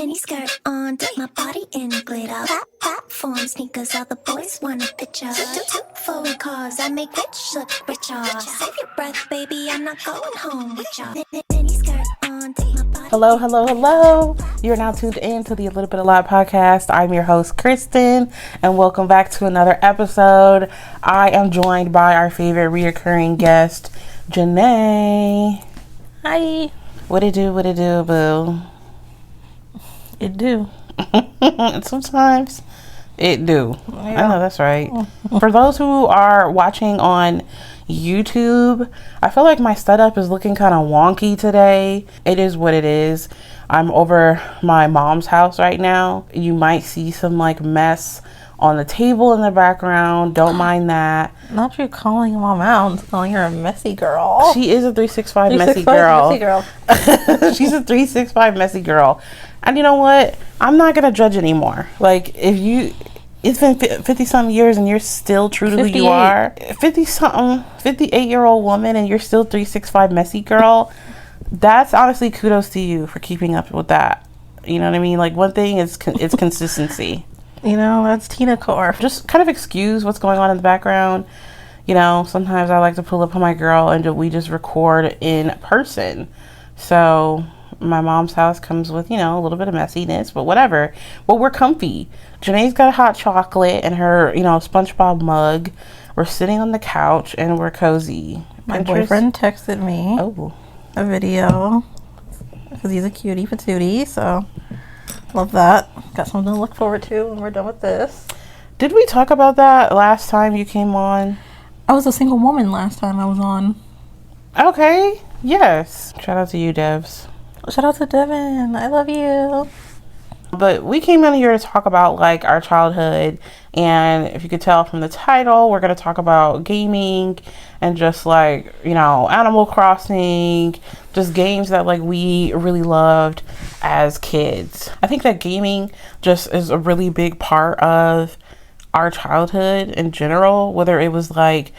Mini skirt on, dip my body in glitter. Platform sneakers, all the boys want a picture. Two foreign cars, I make rich look richer. Save your breath, baby, I'm not going home with ya. Mini skirt on, dip my body. Hello. You're now tuned in to the A Little Bit A Lot podcast. I'm your host, Kristen, and welcome back to another episode. I am joined by our favorite reoccurring guest, Janay. Hi. What it do, boo? It do. Sometimes it do. Yeah. I know that's right. For those who are watching on YouTube, I feel like my setup is looking kind of wonky today. It is what it is. I'm over my mom's house right now. You might see some like mess on the table in the background. Don't mind that. Not you calling mom out, calling her a messy girl. She is a 365 messy girl. She's a 365 messy girl. And you know what? I'm not going to judge anymore. Like, it's been 50-something years and you're still true to who you are. 58-year-old woman and you're still 365 messy girl. That's honestly kudos to you for keeping up with that. You know what I mean? Like, one thing is it's consistency. You know, that's Tina Core. Just kind of excuse what's going on in the background. You know, sometimes I like to pull up on my girl and we just record in person. So my mom's house comes with, you know, a little bit of messiness, but whatever. But we're comfy. Janay's got a hot chocolate and her, you know, SpongeBob mug. We're sitting on the couch and we're cozy. My boyfriend texted me a video because he's a cutie patootie, so love that. Got something to look forward to when we're done with this. Did we talk about that last time you came on? I was a single woman last time I was on. Okay, yes. Shout out to you, Devs. Shout out to Devin. I love you. But we came in here to talk about like our childhood, and if you could tell from the title, we're going to talk about gaming and just like, you know, Animal Crossing, just games that like we really loved as kids. I think that gaming just is a really big part of our childhood in general, whether it was like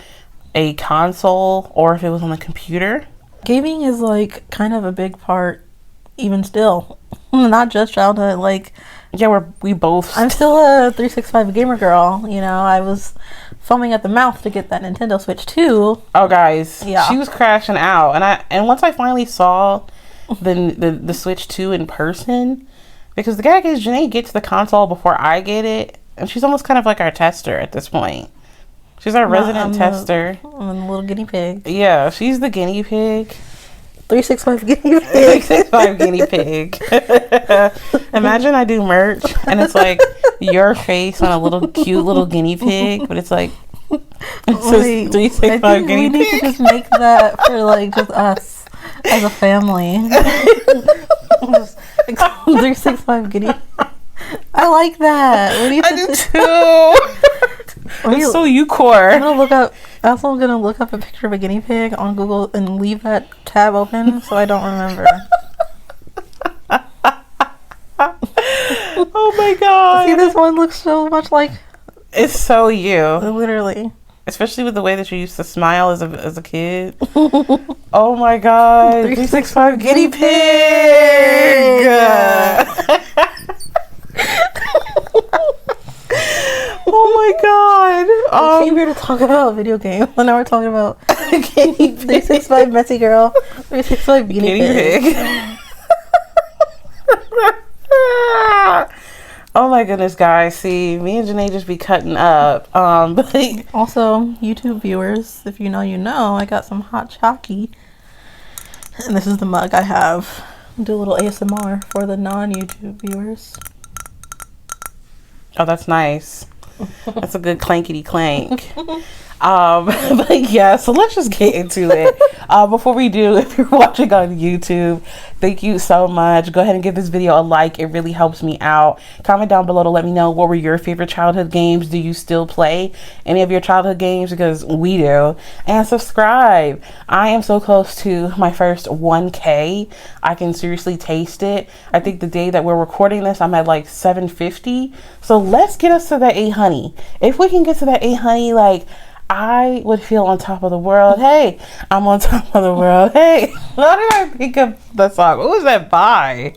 a console or if it was on the computer. Gaming is like kind of a big part even still, not just childhood. Like, yeah, we both. I'm still a 365 gamer girl. You know, I was foaming at the mouth to get that Nintendo Switch 2. Oh, guys, yeah, she was crashing out, and once I finally saw the Switch 2 in person, because the guy is Janay gets the console before I get it, and she's almost kind of like our tester at this point. She's our resident tester. I'm a little guinea pig. Yeah, she's the guinea pig. 365 guinea pig. 365 guinea pig. Imagine I do merch and it's like your face on a little cute little guinea pig, but it's like it says 365 guinea pig. We need to just make that for like just us as a family. 365 guinea pig. I like that. What do you think? I do too. It's so you-core. I'm also gonna look up a picture of a guinea pig on Google and leave that tab open so I don't remember. Oh my god. See, this one looks so much like... It's so you. Literally. Especially with the way that you used to smile as a kid. Oh my god. 365 guinea pig. Oh my god. We came here to talk about video games, and now we're talking about 365 messy girl, 365 guinea pig. Oh my goodness, guys. See, me and Janay just be cutting up. But also, YouTube viewers, if you know, you know, I got some hot chalky. And this is the mug I have. I'll do a little ASMR for the non-YouTube viewers. Oh, that's nice. That's a good clankety clank. But yeah, so let's just get into it. Before we do, if you're watching on YouTube, thank you so much. Go ahead and give this video a like. It really helps me out. Comment down below to let me know what were your favorite childhood games. Do you still play any of your childhood games? Because we do. And subscribe. I am so close to my first 1K. I can seriously taste it. I think the day that we're recording this, I'm at like 750. So let's get us to that 800. If we can get to that 800, like, I would feel on top of the world. Hey, I'm on top of the world. Hey, how did I pick up the song? What was that by?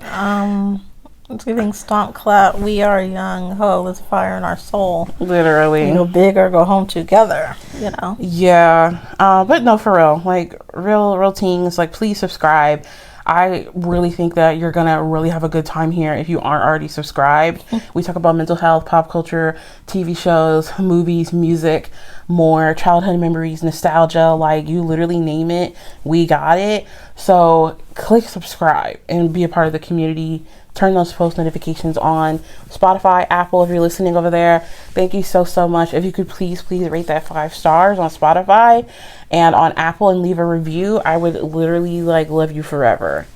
It's giving stomp clap. We are young. Ho, there's fire in our soul. Literally. You go big or go home together. You know. Yeah. But no, for real. Like real teens. Like, please subscribe. I really think that you're gonna really have a good time here if you aren't already subscribed. We talk about mental health, pop culture, TV shows, movies, music, more childhood memories, nostalgia. Like, you literally name it, we got it. So click subscribe and be a part of the community. Turn those post notifications on. Spotify, Apple, if you're listening over there, thank you so much. If you could please rate that 5 stars on Spotify and on Apple and leave a review, I would literally like love you forever.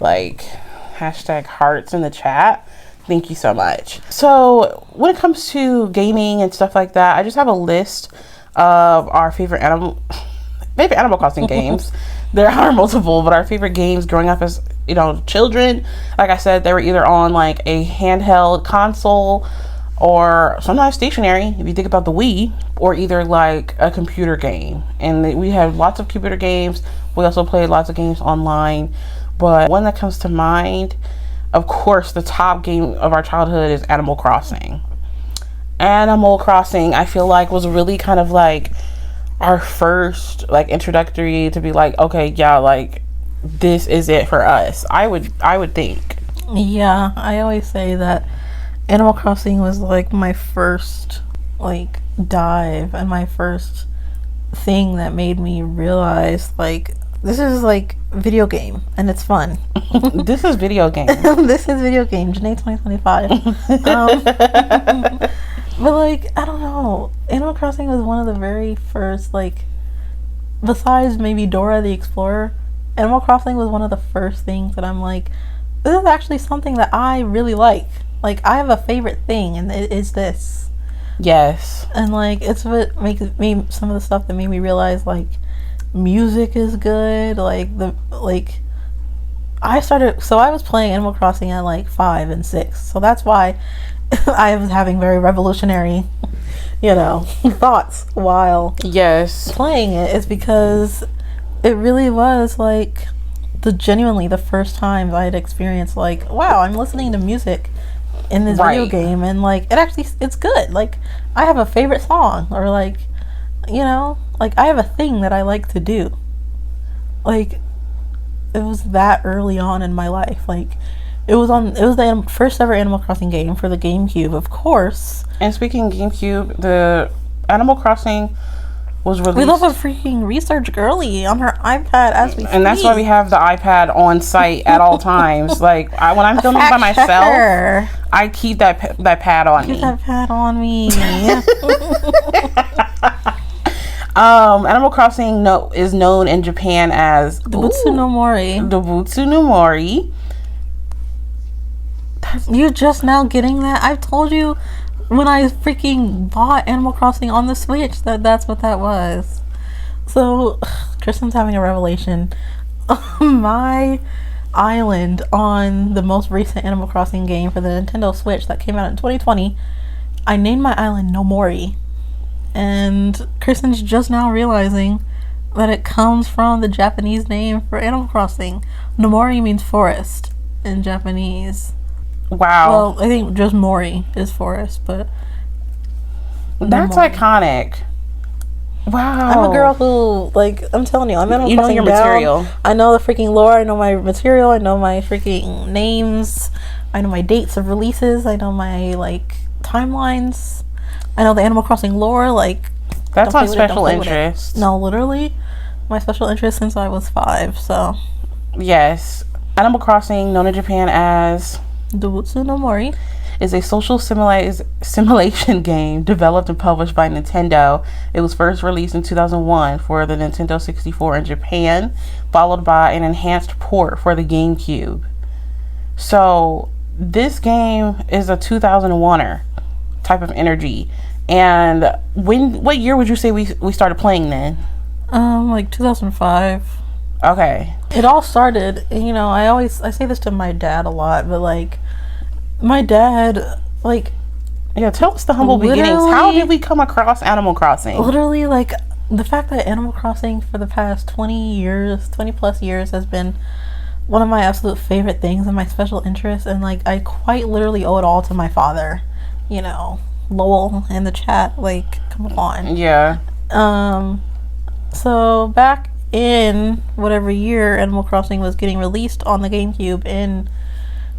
Like, hashtag hearts in the chat. Thank you so much. So when it comes to gaming and stuff like that, I just have a list of our favorite Animal Crossing games. There are multiple, but our favorite games growing up as, you know, children, like I said, they were either on like a handheld console or sometimes stationary, if you think about the Wii, or either like a computer game. And we had lots of computer games. We also played lots of games online. But one that comes to mind, of course, the top game of our childhood is Animal Crossing. Animal Crossing, I feel like, was really kind of like our first like introductory to be like, okay, yeah, like this is it for us. I would think. Yeah, I always say that Animal Crossing was like my first like dive and my first thing that made me realize like this is like video game and it's fun. This is video game. This is video game. Janay 2025. But like, I don't know. Animal Crossing was one of the very first, like, besides maybe Dora the Explorer, Animal Crossing was one of the first things that I'm like, this is actually something that I really like. Like, I have a favorite thing, and it is this. Yes. And like, it's what makes me, some of the stuff that made me realize, like, music is good. Like, I was playing Animal Crossing at like 5 and 6. So that's why I was having very revolutionary, you know, thoughts while playing it. Is because it really was like genuinely the first time I had experienced like, wow, I'm listening to music in this video game, and like it's good. Like, I have a favorite song, or like, you know, like I have a thing that I like to do. Like, it was that early on in my life. Like, it was the first ever Animal Crossing game for the GameCube, of course. And speaking of GameCube, the Animal Crossing was released. We love a freaking research girly on her iPad as we speak. And that's why we have the iPad on site at all times. Like, when I'm filming by myself, I keep that pad on me. Keep that pad on me. Animal Crossing is known in Japan as Dobutsu no Mori. Dobutsu no Mori. You're just now getting that? I've told you when I freaking bought Animal Crossing on the Switch that's what that was. So, Kristen's having a revelation. My island on the most recent Animal Crossing game for the Nintendo Switch that came out in 2020, I named my island Nomori. And Kristen's just now realizing that it comes from the Japanese name for Animal Crossing. Nomori means forest in Japanese. Wow. Well, I think just Mori is forest, but that's Nomori. Iconic. Wow. I'm a girl who, like, I'm telling you, I'm Animal Crossing your down. material. I know the freaking lore. I know my material. I know my freaking names. I know my dates of releases. I know my, like, timelines. I know the Animal Crossing lore. Like, that's not special interest. No, literally, my special interest since I was 5. So, yes, Animal Crossing, known in Japan as Dobutsu no Mori, is a social simulation game developed and published by Nintendo. It was first released in 2001 for the Nintendo 64 in Japan, followed by an enhanced port for the GameCube. So this game is a 2001er type of energy. And what year would you say we started playing then? Like 2005. Okay. It all started, you know, I say this to my dad a lot, but like, my dad, like, yeah, tell us the humble beginnings. How did we come across Animal Crossing? Literally, like, the fact that Animal Crossing for the past 20 plus years has been one of my absolute favorite things and my special interest, and like I quite literally owe it all to my father. You know, Lowell in the chat, like, come on. Yeah. So back in whatever year Animal Crossing was getting released on the GameCube in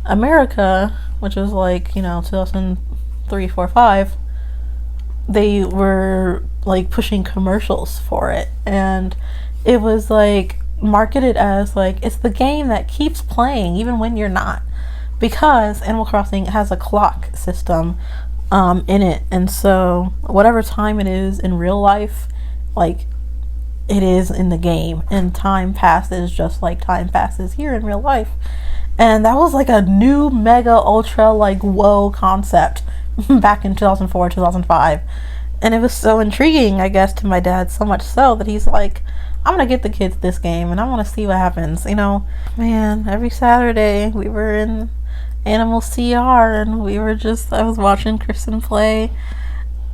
America, which was like, you know, 2003, 4, 5, they were like pushing commercials for it, and it was like marketed as like it's the game that keeps playing even when you're not, because Animal Crossing has a clock system in it, and so whatever time it is in real life, like it is in the game, and time passes just like time passes here in real life. And that was like a new mega ultra like whoa concept back in 2004, 2005. And it was so intriguing, I guess, to my dad, so much so that he's like, I'm gonna get the kids this game and I want to see what happens. You know, man, every Saturday we were in Animal CR and I was watching Kristen play.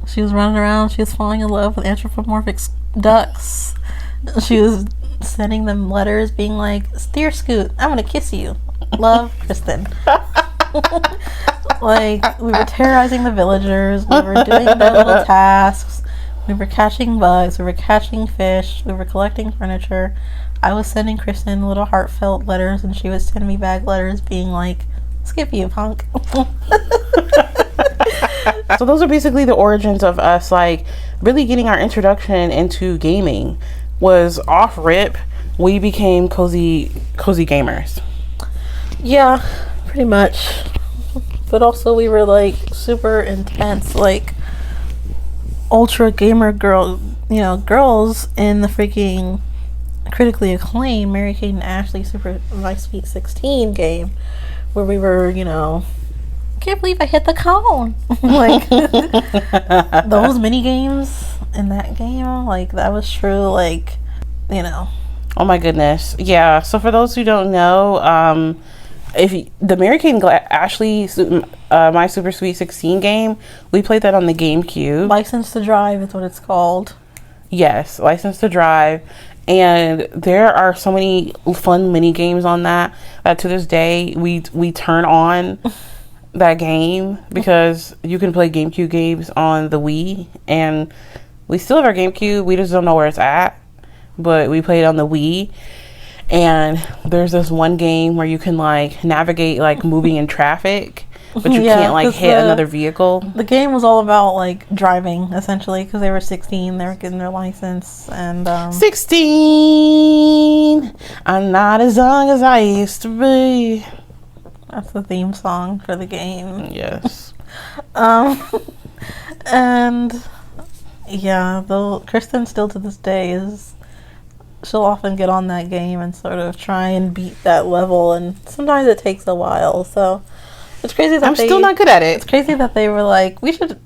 She was running around, she was falling in love with anthropomorphic ducks. She was sending them letters being like, steer scoot, I'm gonna kiss you. Love, Kristen. Like, we were terrorizing the villagers, we were doing their little tasks, we were catching bugs, we were catching fish, we were collecting furniture. I was sending Kristen little heartfelt letters, and she was sending me back letters being like, skip you, punk. So those are basically the origins of us, like, really getting our introduction into gaming. Was off rip, we became cozy gamers. Yeah, pretty much. But also we were like super intense, like ultra gamer girls in the freaking critically acclaimed Mary Kate and Ashley Super My Sweet 16 game, where we were, you know, can't believe I hit the cone. Like those mini games in that game, like that was true, like, you know. Oh my goodness. Yeah, so for those who don't know, the Mary Kate and Ashley My Super Sweet 16 game, we played that on the GameCube. License to Drive is what it's called. Yes, License to Drive. And there are so many fun mini games on that to this day we turn on that game, because you can play GameCube games on the Wii, and we still have our GameCube, we just don't know where it's at, but we played on the Wii. And there's this one game where you can like navigate like moving in traffic, but you can't like hit another vehicle. The game was all about like driving, essentially, because they were 16, they were getting their license, and 16, I'm not as young as I used to be. That's the theme song for the game. Yes. And yeah, though Kristen still to this day she'll often get on that game and sort of try and beat that level, and sometimes it takes a while. So it's crazy that I'm still not good at it. It's crazy that they were like, we should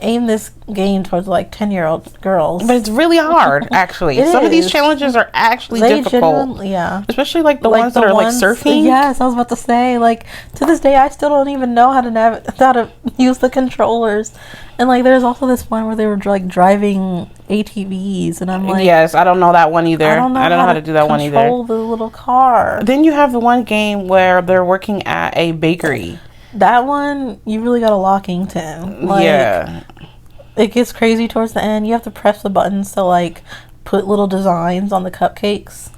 aim this game towards like 10-year-old girls. But it's really hard, actually. Some of these challenges are actually difficult. Yeah. Especially like the ones that are like surfing. Yes, I was about to say, like, to this day I still don't even know how to use the controllers. And like there's also this one where they were like driving ATVs, and I'm like, yes, I don't know that one either. I don't know how to do that one either. Control the little car. Then you have the one game where they're working at a bakery. That one, you really gotta lock into. Like, yeah. It gets crazy towards the end. You have to press the buttons to like put little designs on the cupcakes.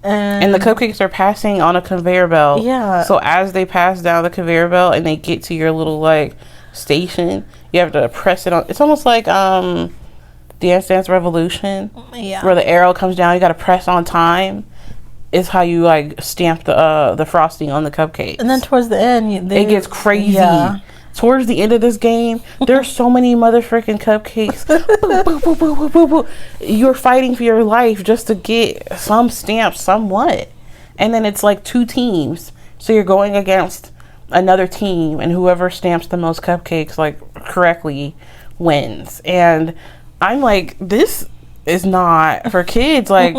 And the cupcakes are passing on a conveyor belt. Yeah. So as they pass down the conveyor belt and they get to your little like station, you have to press it on. It's almost like Dance Dance Revolution. Yeah. Where the arrow comes down, you got to press on time. Is how you like stamp the frosting on the cupcakes. And then towards the end, it gets crazy. Yeah. Towards the end of this game, there's so many motherfucking cupcakes. Boo, boo, boo, boo, boo, boo, boo. You're fighting for your life just to get some stamps somewhat. And then it's like 2 teams. So you're going against another team, and whoever stamps the most cupcakes like correctly wins. And I'm like, this is not for kids. Like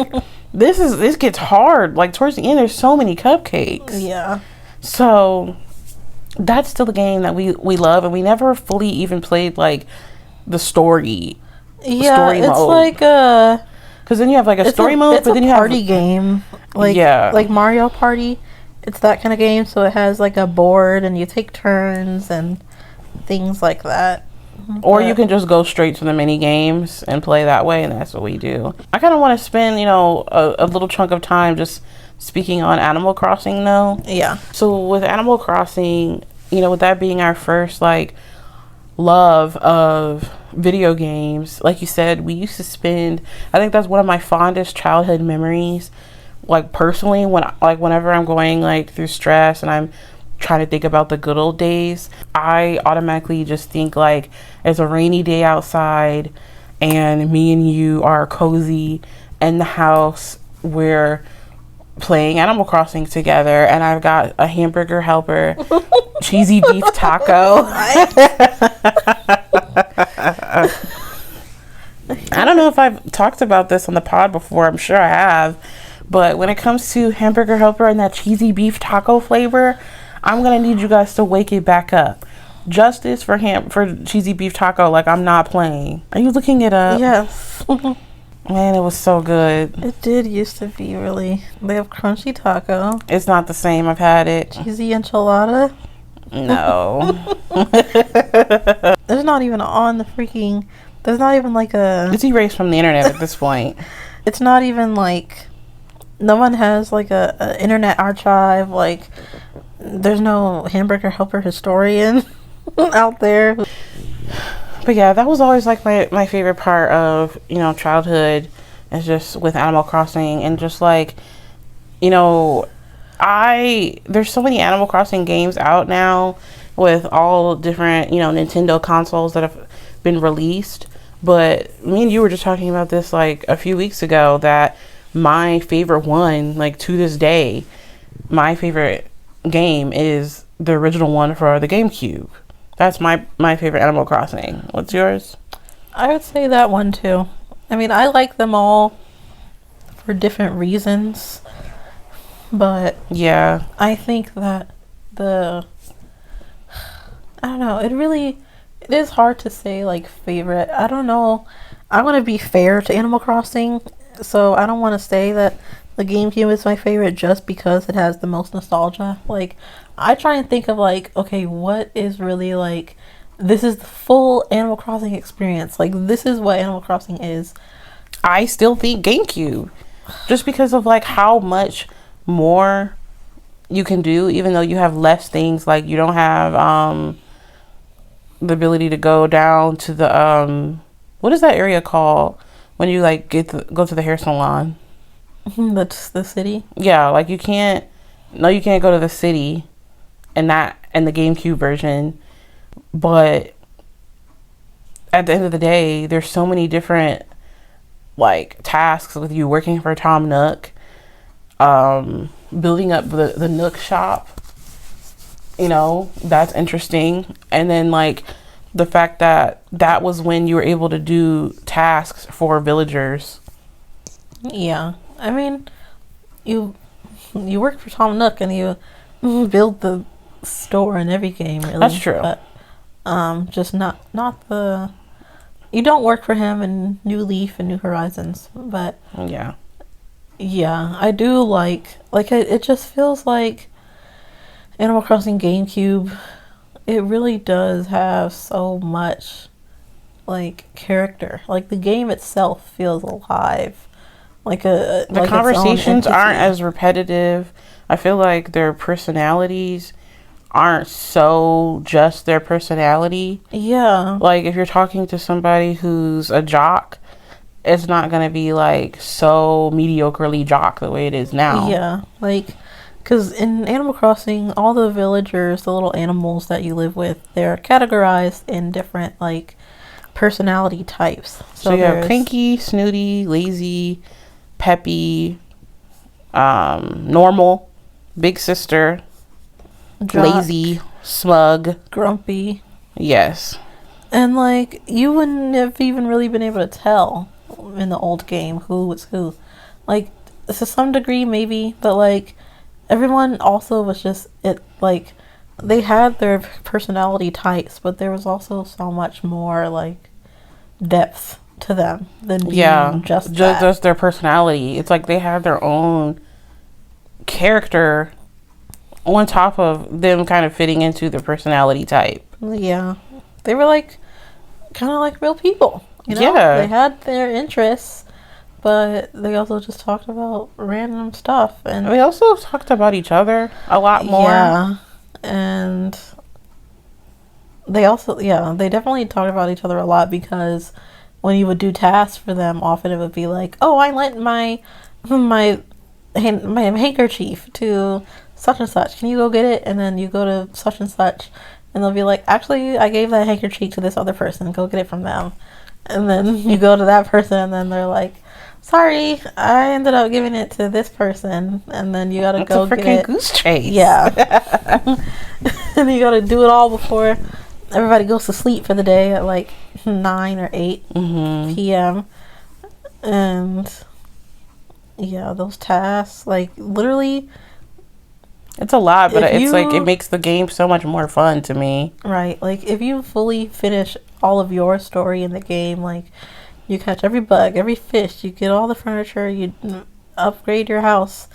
this gets hard. Like towards the end, there's so many cupcakes. Yeah. So that's still the game that we love, and we never fully even played like the story. Yeah, story it's mode. like because then you have like a story mode, but then you have party game. Like Mario Party. it's that kind of game, so it has like a board and you take turns and things like that. Or you can just go straight to the mini games and play that way, and that's what we do. I kind of want to spend, a little chunk of time just speaking on Animal Crossing, though. Yeah. So with Animal Crossing, with that being our first, love of video games, like you said, we used to spend, I think that's one of my fondest childhood memories, personally, whenever I'm going, through stress and I'm trying to think about the good old days, I automatically just think it's a rainy day outside and me and you are cozy in the house, we're playing Animal Crossing together, and I've got a hamburger helper, cheesy beef taco. I don't know if I've talked about this on the pod before, I'm sure I have, but when it comes to hamburger helper and that cheesy beef taco flavor, I'm gonna need you guys to wake it back up. Justice for cheesy beef taco, I'm not playing. Are you looking it up? Yes. Man, it was so good. It did used to be really. They have crunchy taco. It's not the same. I've had it. Cheesy enchilada. No. There's not even on the freaking. There's not even a. It's erased from the internet at this point. It's not even no one has a internet archive. There's no hamburger helper historian out there. But yeah, that was always my favorite part of childhood, is just with Animal Crossing, and just there's so many Animal Crossing games out now with all different Nintendo consoles that have been released. But me and you were just talking about this a few weeks ago, that my favorite one, to this day, my favorite game is the original one for the GameCube. That's my favorite Animal Crossing. What's yours? I would say that one too. I mean, I like them all for different reasons, but yeah, I think that I don't know, it is hard to say favorite. I don't know. I want to be fair to Animal Crossing, so I don't want to say that the GameCube is my favorite just because it has the most nostalgia. I try and think of okay, what is really this is the full Animal Crossing experience. This is what Animal Crossing is. I still think GameCube, just because of how much more you can do, even though you have less things. You don't have the ability to go down to the what is that area called when you go to the hair salon? That's the city. Yeah, you can't go to the city in the GameCube version. But at the end of the day, there's so many different tasks with you working for Tom Nook, building up the Nook shop. That's interesting. And then the fact that was when you were able to do tasks for villagers. Yeah. I mean, you work for Tom Nook and you build the store in every game, really. That's true. But just not the. You don't work for him in New Leaf and New Horizons, but yeah, I do it. Just feels like Animal Crossing GameCube. It really does have so much character. The game itself feels alive. The conversations aren't as repetitive. I feel like their personalities aren't so just their personality. Yeah. If you're talking to somebody who's a jock, it's not going to be so mediocrely jock the way it is now. Yeah. Because in Animal Crossing, all the villagers, the little animals that you live with, they're categorized in different personality types. So you have cranky, snooty, lazy, peppy, normal, big sister, jock, lazy, smug, grumpy. Yes. And you wouldn't have even really been able to tell in the old game who was who. To some degree maybe, but everyone also was just they had their personality types, but there was also so much more depth to them than being just their personality. It's they have their own character on top of them kind of fitting into the personality type. Yeah. They were like kind of like real people. You know? Yeah. They had their interests, but they also just talked about random stuff. And we also talked about each other a lot more. Yeah. And they definitely talked about each other a lot, because when you would do tasks for them, often it would be like, oh, I lent my handkerchief to such and such. Can you go get it? And then you go to such and such, and they'll be like, actually, I gave that handkerchief to this other person. Go get it from them. And then you go to that person, and then they're like, sorry, I ended up giving it to this person. And then you gotta go get it. It's a freaking goose chase. Yeah. And you gotta do it all before everybody goes to sleep for the day at like 9 or 8 p.m. And yeah, those tasks, like, literally, it's a lot, but it's like it makes the game so much more fun to me. Right. Like, if you fully finish all of your story in the game, like, you catch every bug, every fish, you get all the furniture, you upgrade your house,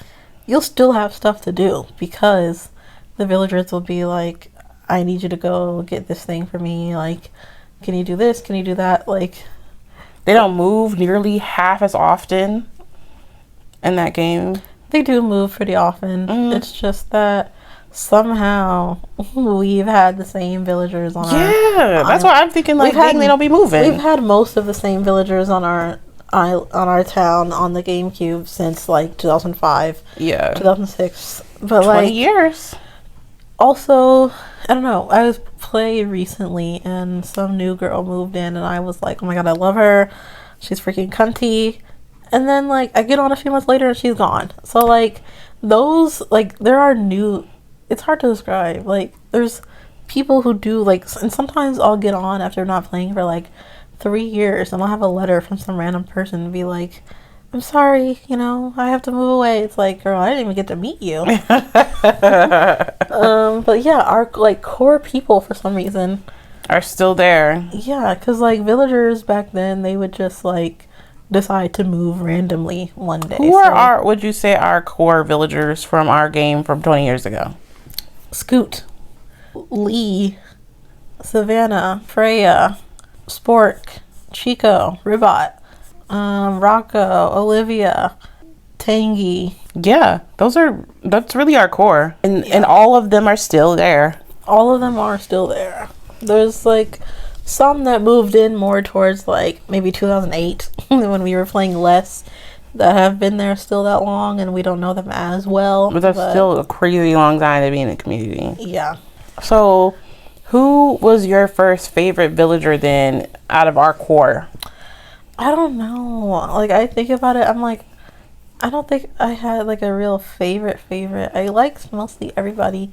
you'll still have stuff to do, because the villagers will be like, I need you to go get this thing for me. Like, can you do this? Can you do that? Like, they don't move nearly half as often in that game. They do move pretty often. It's just that somehow we've had the same villagers on our that's why I'm thinking, like, they don't be moving. We've had most of the same villagers on our town on the GameCube since like 2005. 2006. But 20 like years. Also, I don't know, I was playing recently and some new girl moved in, and I was like, oh my god, I love her. She's freaking cunty. And then, like, I get on a few months later and she's gone. So, like, those, like, there are new, it's hard to describe. Like, there's people who do, like, and sometimes I'll get on after not playing for, like, 3 years, and I'll have a letter from some random person and be like, I'm sorry, you know, I have to move away. It's like, girl, I didn't even get to meet you. But yeah, our, like, core people, for some reason, are still there. Yeah, because, like, villagers back then, they would just, like, decide to move randomly one day. Who are would you say, our core villagers from our game from 20 years ago? Scoot, Lee, Savannah, Freya, Spork, Chico, Ribot, Rocco, Olivia, Tangy. Yeah, that's really our core. And all of them are still there. All of them are still there. There's, like, some that moved in more towards, like, maybe 2008 when we were playing less, that have been there still that long, and we don't know them as well. But that's still a crazy long time to be in the community. Yeah. So, who was your first favorite villager then out of our core? I don't know. Like, I think about it, I'm like, I don't think I had, like, a real favorite. I liked mostly everybody.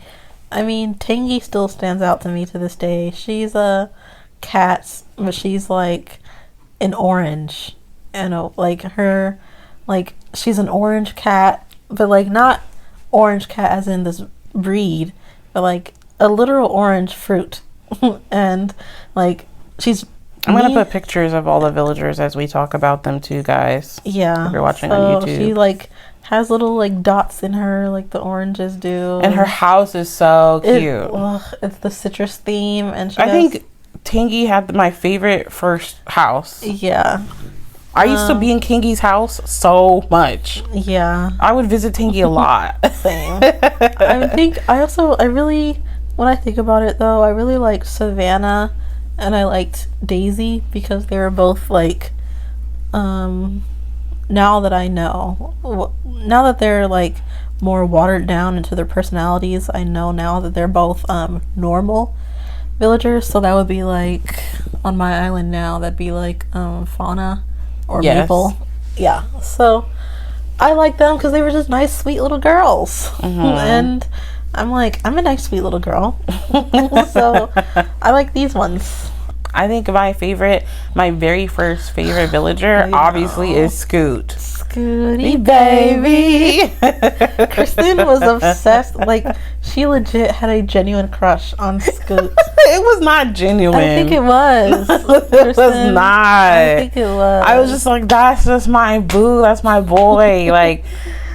I mean, Tangy still stands out to me to this day. She's a cat, but she's, like, an orange. And, like, her, like, she's an orange cat, but, like, not orange cat as in this breed, but, like, a literal orange fruit. And, like, she's... I'm going to put pictures of all the villagers as we talk about them too, guys. Yeah. If you're watching on YouTube. She, like, has little, like, dots in her, like the oranges do. And her house is so cute. It's the citrus theme. And I think Tangy had my favorite first house. Yeah. I used to be in Kingy's house so much. Yeah. I would visit Tangy a lot. Same. I really, when I think about it, though, I really liked Savannah and I liked Daisy because they were both, like, now that I know, now that they're, like, more watered down into their personalities, I know now that they're both normal villagers. So that would be, like, on my island now, that'd be, like, Fauna or Maple. Yeah. So I like them because they were just nice, sweet little girls. And I'm like, I'm a nice, sweet little girl. So I like these ones. I think my very first favorite villager obviously is Scoot. Scooty baby. Kristen was obsessed. Like, she legit had a genuine crush on Scoot. It was not genuine. I think it was. It was not. I think it was. I was just like, that's just my boo. That's my boy. Like,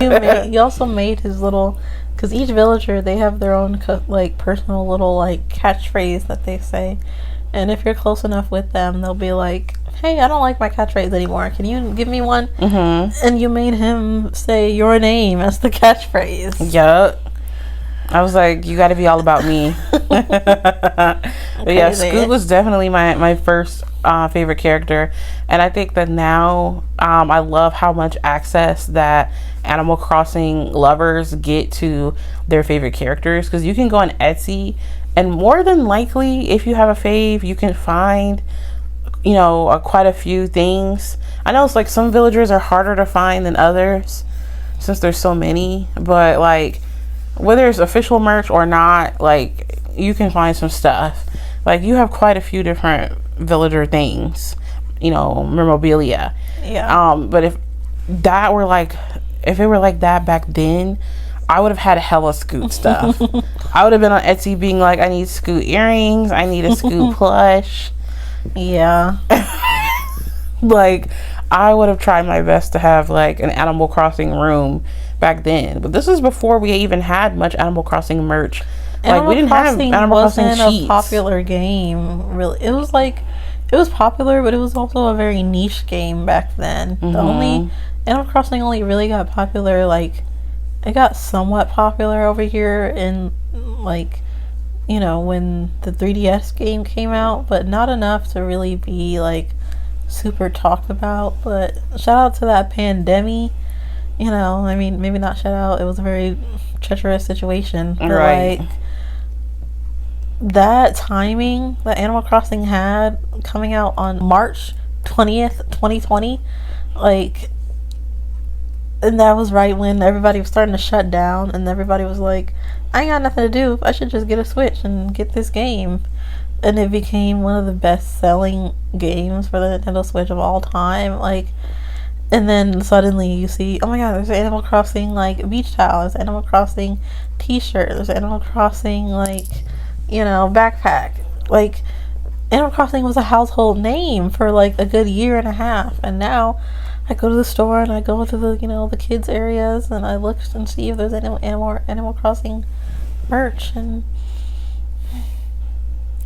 you also made his little because each villager, they have their own like personal little like catchphrase that they say, and if you're close enough with them, they'll be like, hey, I don't like my catchphrase anymore, can you give me one? And you made him say your name as the catchphrase. Yup. I was like, you got to be all about me. But yeah, Scoot was definitely my first favorite character, and I think that now I love how much access that Animal Crossing lovers get to their favorite characters, because you can go on Etsy, and more than likely, if you have a fave, you can find, you know, quite a few things. I know it's like some villagers are harder to find than others since there's so many, but like whether it's official merch or not, like you can find some stuff. Like you have quite a few different villager things, you know, memorabilia. Yeah. But if it were like that back then, I would have had hella Scoot stuff. I would have been on Etsy being like, I need Scoot earrings, I need a Scoot plush. Yeah. Like I would have tried my best to have like an Animal Crossing room back then, but this is before we even had much Animal Crossing merch. Like we didn't have Animal Crossing sheets. Wasn't a popular game, really. It was like, it was popular, but it was also a very niche game back then. The only Animal Crossing only really got popular, like it got somewhat popular over here in like, you know, when the 3DS game came out, but not enough to really be like super talked about. But shout out to that pandemic. You know, I mean, maybe not shout out. It was a very treacherous situation. But right. Like, that timing that Animal Crossing had coming out on March 20th, 2020, like, and that was right when everybody was starting to shut down, and everybody was like, I ain't got nothing to do. I should just get a Switch and get this game. And it became one of the best-selling games for the Nintendo Switch of all time. Like, and then suddenly you see, oh my god, there's Animal Crossing, like, beach towel, there's Animal Crossing t-shirt, there's Animal Crossing, like, you know, backpack. Like, Animal Crossing was a household name for, like, a good year and a half, and now I go to the store and I go to the, you know, the kids areas, and I look and see if there's any Animal Crossing merch, and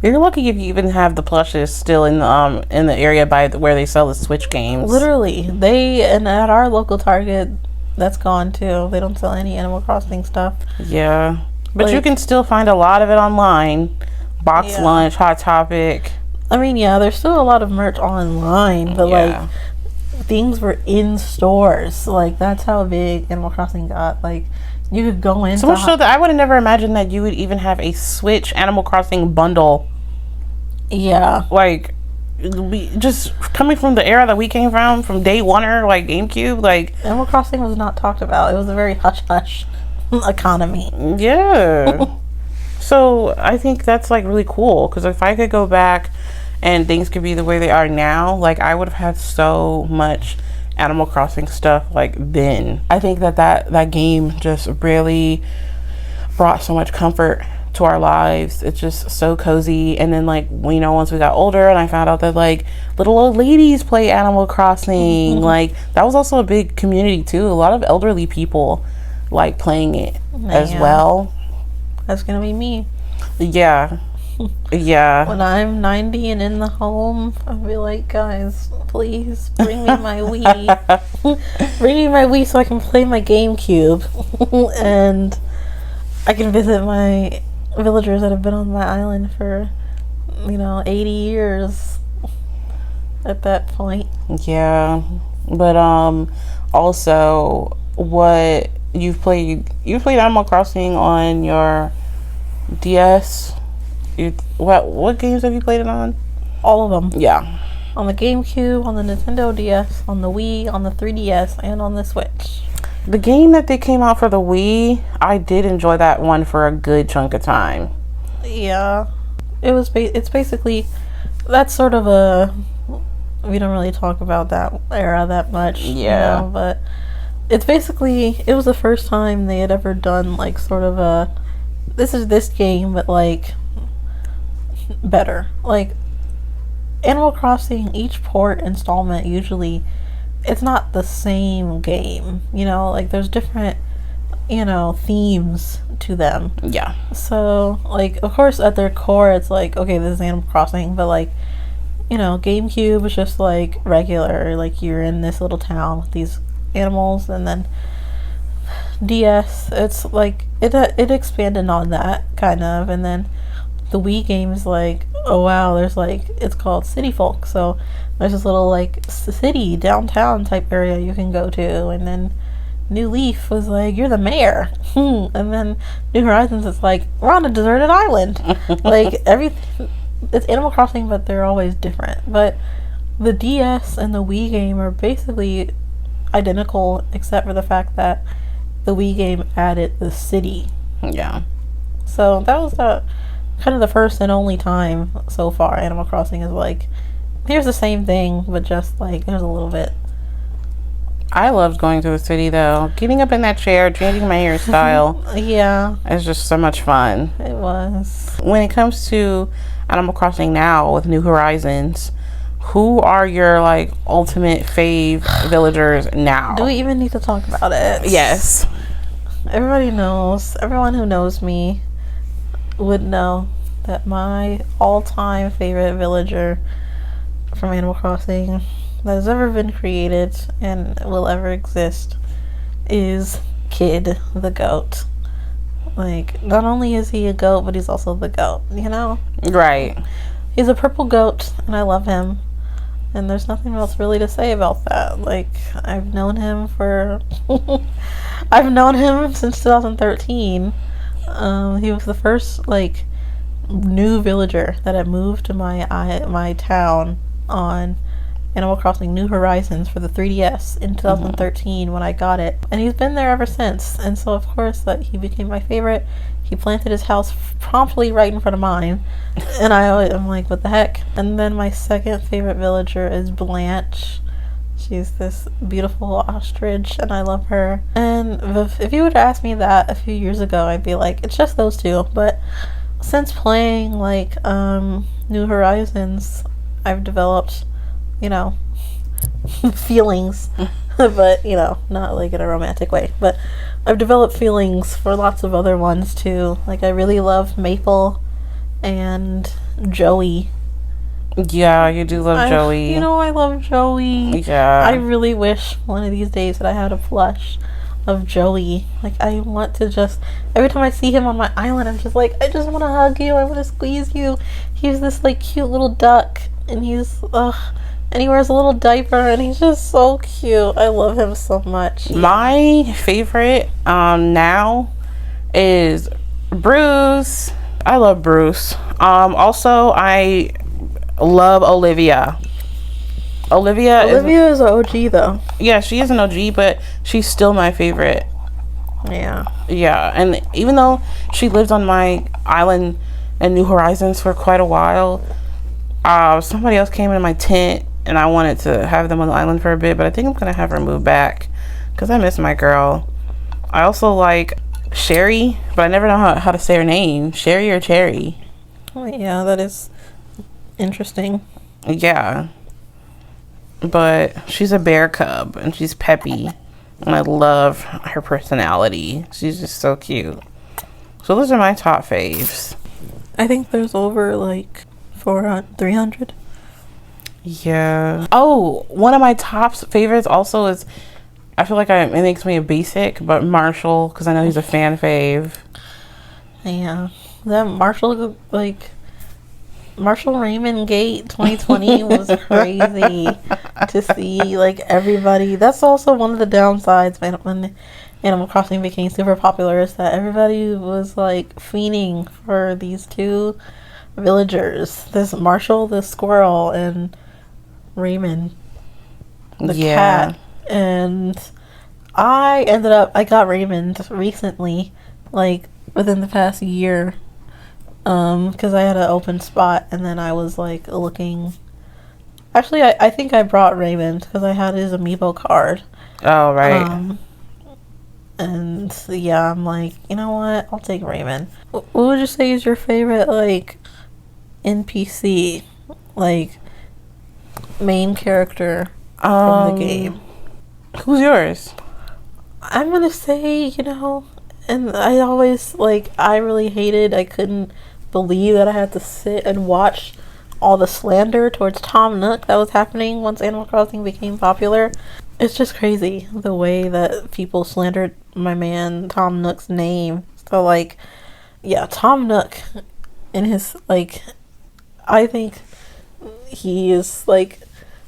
you're lucky if you even have the plushes still in the area where they sell the Switch games. Literally, and at our local Target, that's gone too. They don't sell any Animal Crossing stuff. Yeah, but like, you can still find a lot of it online. Box Lunch, Hot Topic. I mean, yeah, there's still a lot of merch online, but like things were in stores. Like that's how big Animal Crossing got. Like you could go in. So much so that I would have never imagined that you would even have a Switch Animal Crossing bundle. Yeah. Like, just coming from the era that we came from day one-er, like GameCube, like Animal Crossing was not talked about. It was a very hush-hush economy. Yeah. So I think that's like really cool, because if I could go back and things could be the way they are now, like I would have had so much Animal Crossing stuff like then. I think that game just really brought so much comfort to our lives. It's just so cozy. And then like, you know, once we got older and I found out that like little old ladies play Animal Crossing, like that was also a big community too. A lot of elderly people like playing it as well. That's gonna be me. Yeah. Yeah. When I'm 90 and in the home, I'll be like, guys, please bring me my Wii. Bring me my Wii so I can play my GameCube. And I can visit my villagers that have been on my island for, you know, 80 years at that point. Yeah. But also what you've played Animal Crossing on your DS. What games have you played it on? All of them. Yeah. On the GameCube, on the Nintendo DS, on the Wii, on the 3DS, and on the Switch. The game that they came out for the Wii, I did enjoy that one for a good chunk of time. Yeah. It's basically, that's sort of we don't really talk about that era that much. Yeah. You know, but it's basically, it was the first time they had ever done like sort of this is this game, but like better. Like Animal Crossing, each port installment usually, it's not the same game, you know, like there's different you know, themes to them. Yeah. So, like, of course, at their core, it's like, okay, this is Animal Crossing, but, like, you know, GameCube is just, like, regular. Like, you're in this little town with these animals, and then DS, it's, like, it expanded on that, kind of, and then the Wii game is, like, oh, wow, there's, like, it's called City Folk, so there's this little, like, city, downtown type area you can go to, and then New Leaf was like, you're the mayor. And then New Horizons, it's like, we're on a deserted island. Like, everything, it's Animal Crossing, but they're always different. But the DS and the Wii game are basically identical, except for the fact that the Wii game added the city. Yeah. So that was kind of the first and only time so far Animal Crossing is like, here's the same thing, but just like, there's a little bit. I loved going to the city though. Getting up in that chair, changing my hairstyle. Yeah. It's just so much fun. It was. When it comes to Animal Crossing now with New Horizons, who are your like ultimate fave villagers now? Do we even need to talk about it? Yes. Everybody knows. Everyone who knows me would know that my all-time favorite villager from Animal Crossing that has ever been created and will ever exist is Kid the goat. Like, not only is he a goat, but he's also the goat, you know? Right. He's a purple goat, and I love him. And there's nothing else really to say about that. Like, I've known him for... I've known him since 2013. He was the first, like, new villager that had moved to my town on Animal Crossing New Horizons for the 3DS in 2013 when I got it. And he's been there ever since. And so, of course, that he became my favorite. He planted his house promptly right in front of mine. And I'm like, what the heck? And then my second favorite villager is Blanche. She's this beautiful ostrich, and I love her. And if you would ask me that a few years ago, I'd be like, it's just those two. But since playing, like, New Horizons, I've developed, you know, feelings. But, you know, not like in a romantic way. But I've developed feelings for lots of other ones, too. Like, I really love Maple and Joey. Yeah, you do love Joey. You know, I love Joey. Yeah. I really wish one of these days that I had a plush of Joey. Like, I want to just... Every time I see him on my island, I'm just like, I just want to hug you. I want to squeeze you. He's this, like, cute little duck. And he's... and he wears a little diaper. And he's just so cute. I love him so much. My favorite now is Bruce. I love Bruce. Also, I... love Olivia. Olivia is an OG though. Yeah, she is an OG, but she's still my favorite. Yeah. Yeah, and even though she lived on my island in New Horizons for quite a while, somebody else came in my tent and I wanted to have them on the island for a bit, but I think I'm gonna have her move back because I miss my girl. I also like Sherry, but I never know how to say her name. Sherry or Cherry? Oh, yeah, that is interesting. Yeah. But she's a bear cub and she's peppy. And I love her personality. She's just so cute. So those are my top faves. I think there's over like 300. Yeah. Oh, one of my top favorites also is, I feel like it makes me a basic, but Marshall, because I know he's a fan fave. Yeah. That Marshall, like... Marshall Raymond Gate 2020 was crazy to see, like, everybody. That's also one of the downsides when Animal Crossing became super popular, is that everybody was, like, fiending for these two villagers. This Marshall, the squirrel, and Raymond, the cat. And I got Raymond recently, like, within the past year. Because I had an open spot, and then I was, like, looking... Actually, I think I brought Raymond, because I had his amiibo card. Oh, right. And, yeah, I'm like, you know what? I'll take Raymond. What would you say is your favorite, like, NPC? Like, main character from the game? Who's yours? I'm gonna say, you know, And I always, like, I really hated, I couldn't believe that I had to sit and watch all the slander towards Tom Nook that was happening once Animal Crossing became popular. It's just crazy the way that people slandered my man Tom Nook's name. So, like, yeah, Tom Nook in his, like, I think he is, like,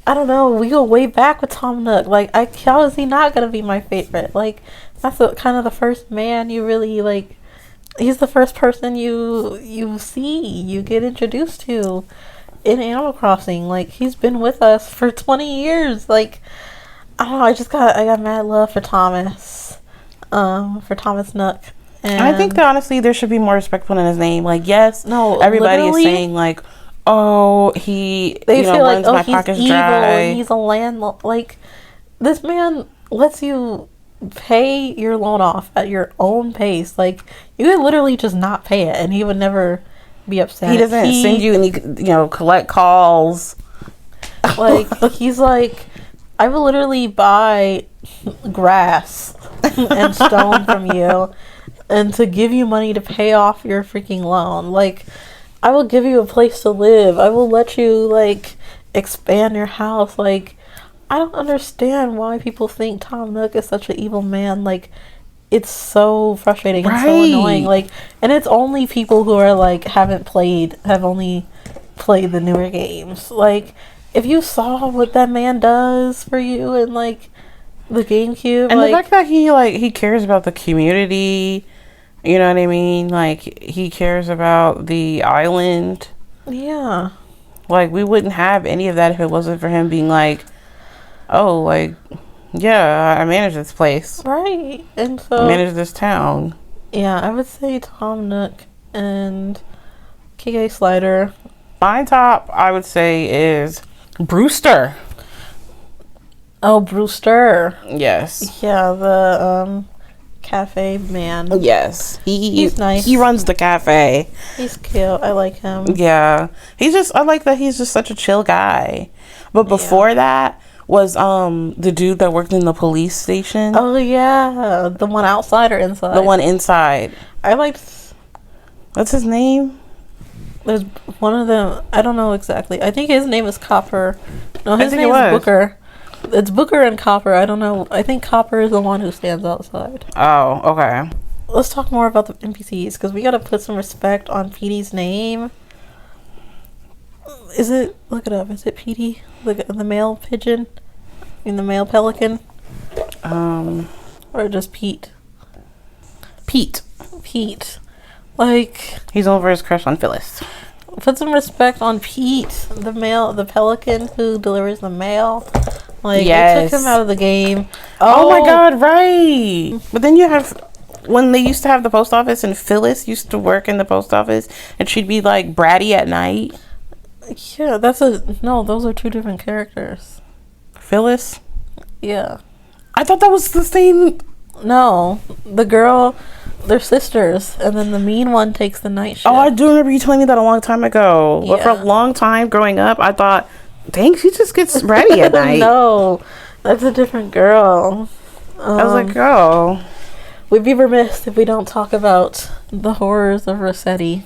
I don't know, we go way back with Tom Nook. Like, how is he not gonna be my favorite? Like, that's kind of the first man you really, like, he's the first person you see, you get introduced to in Animal Crossing. Like, he's been with us for 20 years. Like, I don't know, I got mad love for Thomas Nook. And I think that honestly there should be more respectful in his name. Like, yes, no, everybody is saying like, oh, he they feel runs like, my he's pockets evil dry. and he's a landlord. Like, this man lets you pay your loan off at your own pace. Like, you could literally just not pay it and he would never be upset. He doesn't send you any, collect calls. Like, he's like, I will literally buy grass and stone from you and to give you money to pay off your freaking loan. Like, I will give you a place to live. I will let you, like, expand your house. Like, I don't understand why people think Tom Nook is such an evil man. Like, it's so frustrating and so annoying. Like, and it's only people who are, like, have only played the newer games. Like, if you saw what that man does for you in, like, the GameCube, and like, the fact that he cares about the community, you know what I mean? Like, he cares about the island. Yeah. Like, we wouldn't have any of that if it wasn't for him being like, oh, like, yeah, I manage this place. Right. And so I manage this town. Yeah, I would say Tom Nook and KK Slider. My top, I would say, is Brewster. Oh, Brewster. Yes. Yeah, the cafe man. Yes. He's nice. He runs the cafe. He's cute. I like him. Yeah. I like that he's just such a chill guy. But before that was the dude that worked in the police station. Oh yeah, the one outside or inside? The one inside. I liked. What's his name? There's one of them. I don't know exactly. I think his name is Copper. No, his name is Booker. It's Booker and Copper. I don't know. I think Copper is the one who stands outside. Oh, okay. Let's talk more about the NPCs because we gotta put some respect on Petey's name. Look it up. Is it Petey? The male pigeon? The male pelican? Or just Pete? Pete. Like, he's over his crush on Phyllis. Put some respect on Pete, the pelican who delivers the mail. Like, They took him out of the game. Oh my god, right. But then you have, when they used to have the post office and Phyllis used to work in the post office and she'd be like bratty at night. Yeah, those are two different characters. Phyllis? Yeah. I thought that was the same. No, the girl, they're sisters, and then the mean one takes the night shift. Oh, I do remember you telling me that a long time ago. Yeah. But for a long time growing up, I thought, dang, she just gets ready at night. No, that's a different girl. I was like, oh. We'd be remiss if we don't talk about the horrors of Rossetti.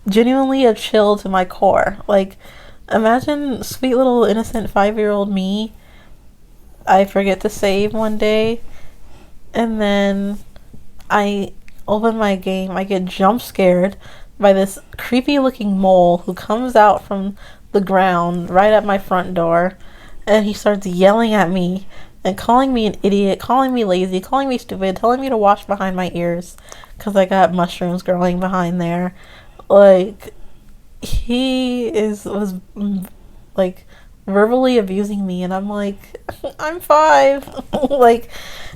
Genuinely a chill to my core. Like, imagine sweet little innocent 5-year-old me. I forget to save one day, and then I open my game. I get jump scared by this creepy looking mole who comes out from the ground right at my front door, and he starts yelling at me and calling me an idiot, calling me lazy, calling me stupid, telling me to wash behind my ears because I got mushrooms growing behind there. Like, he was like verbally abusing me, and I'm like, I'm 5. Like,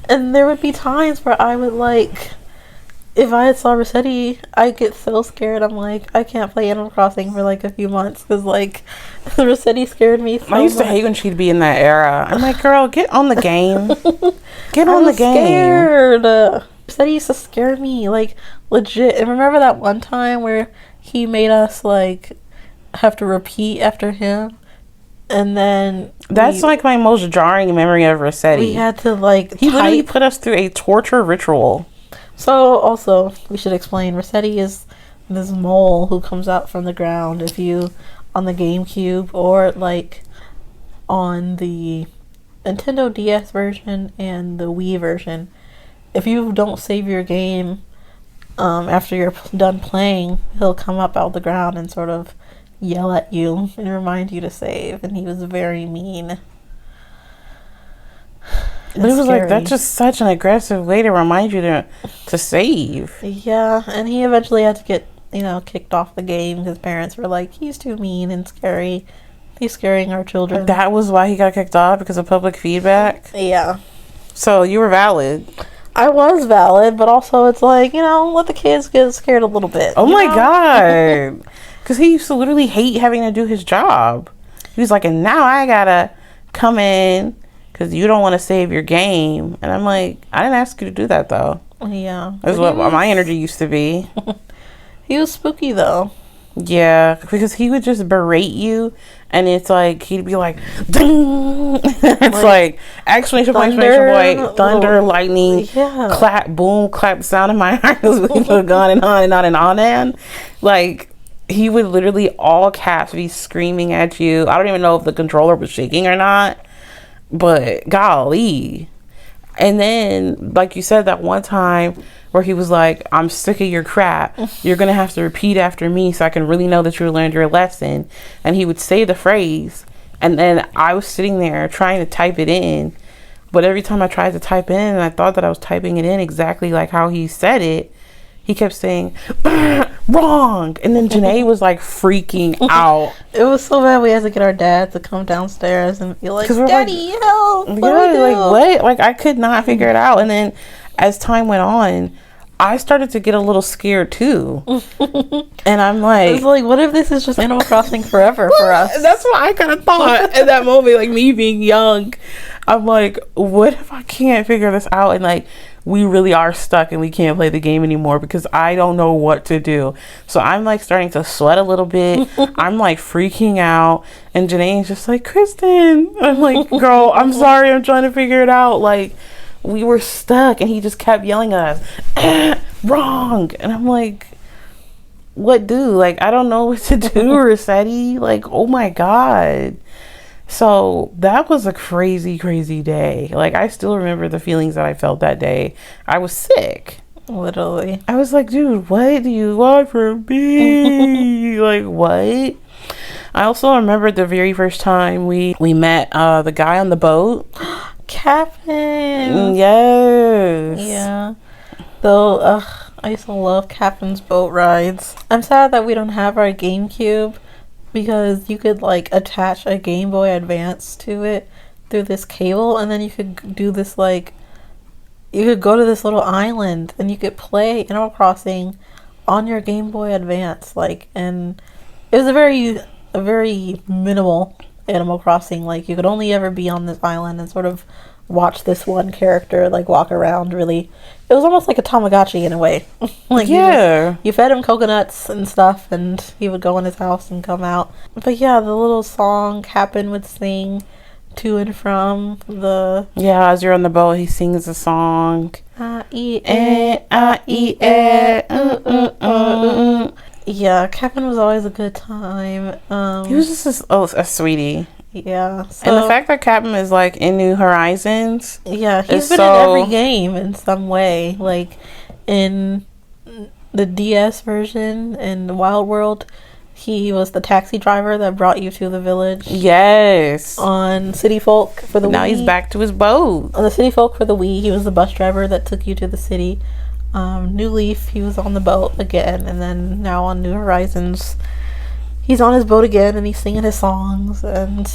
and there would be times where I would, like, if I had saw Rossetti, I'd get so scared. I'm like, I can't play Animal Crossing for like a few months because, like, Rossetti scared me so much. I used to hate when she'd be in that era. I'm like, girl, get on the game. Get on the game. Scared. Rossetti used to scare me, like, legit. And remember that one time where he made us, like, have to repeat after him? And then that's like my most jarring memory of Rossetti. We had to like he literally put us through a torture ritual. So also we should explain Rossetti is this mole who comes out from the ground if you on the GameCube or like on the Nintendo DS version and the Wii version. If you don't save your game after you're done playing, he'll come up out of the ground and sort of yell at you and remind you to save, and he was very mean. But it was scary. Like, that's just such an aggressive way to remind you to save. Yeah, and he eventually had to get, kicked off the game. His parents were like, he's too mean and scary. He's scaring our children. That was why he got kicked off, because of public feedback? Yeah. So you were valid. I was valid, but also it's like, let the kids get scared a little bit. Oh my God. Because he used to literally hate having to do his job. He was like, and now I gotta come in because you don't want to save your game. And I'm like, I didn't ask you to do that, though. Yeah. That's what my energy used to be. He was spooky, though. Yeah, because he would just berate you, and it's like, he'd be like, ding! It's like, exclamation point, thunder, lightning, clap, boom, clap, sound in my eyes, we would go on and on and on and on, and like, he would literally all caps be screaming at you. I don't even know if the controller was shaking or not, but golly. And then, like you said, that one time where he was like, I'm sick of your crap. You're going to have to repeat after me so I can really know that you learned your lesson. And he would say the phrase. And then I was sitting there trying to type it in. But every time I tried to type it in, and I thought that I was typing it in exactly like how he said it, he kept saying, wrong. And then Janay was like freaking out. It was so bad we had to get our dad to come downstairs and be like, Daddy, like, help. Yeah, like, what? Like, I could not figure it out. And then as time went on, I started to get a little scared too. And I'm like, it's like, what if this is just Animal Crossing forever for us? That's what I kind of thought at that moment, like me being young. I'm like, what if I can't figure this out? And like, we really are stuck and we can't play the game anymore because I don't know what to do. So I'm like starting to sweat a little bit. I'm like freaking out. And Janae's just like, Kristen. I'm like, girl, I'm sorry. I'm trying to figure it out. Like, we were stuck and he just kept yelling at us, wrong. And I'm like, what do? Like, I don't know what to do, Rossetti. Like, oh my God. So that was a crazy, crazy day. Like, I still remember the feelings that I felt that day. I was sick. Literally. I was like, dude, what do you want from me? Like, what? I also remember the very first time we met the guy on the boat. Captain. Yes. Yeah. Though, I used to love Captain's boat rides. I'm sad that we don't have our GameCube, because you could like attach a Game Boy Advance to it through this cable, and then you could do this, like, you could go to this little island and you could play Animal Crossing on your Game Boy Advance, like, and it was a very minimal Animal Crossing. Like, you could only ever be on this island and sort of watch this one character like walk around. Really, it was almost like a Tamagotchi in a way. Like, yeah, you fed him coconuts and stuff, and he would go in his house and come out. But yeah, the little song Captain would sing to and from the... Yeah, as you're on the boat, he sings a song. Yeah, Captain was always a good time. He was just a sweetie. Yeah. So, and the fact that Captain is like in New Horizons. Yeah, he's been in every game in some way. Like in the DS version in Wild World, he was the taxi driver that brought you to the village. Yes. On City Folk for the Wii. Now he's back to his boat. On the City Folk for the Wii, he was the bus driver that took you to the city. New Leaf, he was on the boat again, and then now on New Horizons, he's on his boat again, and he's singing his songs, and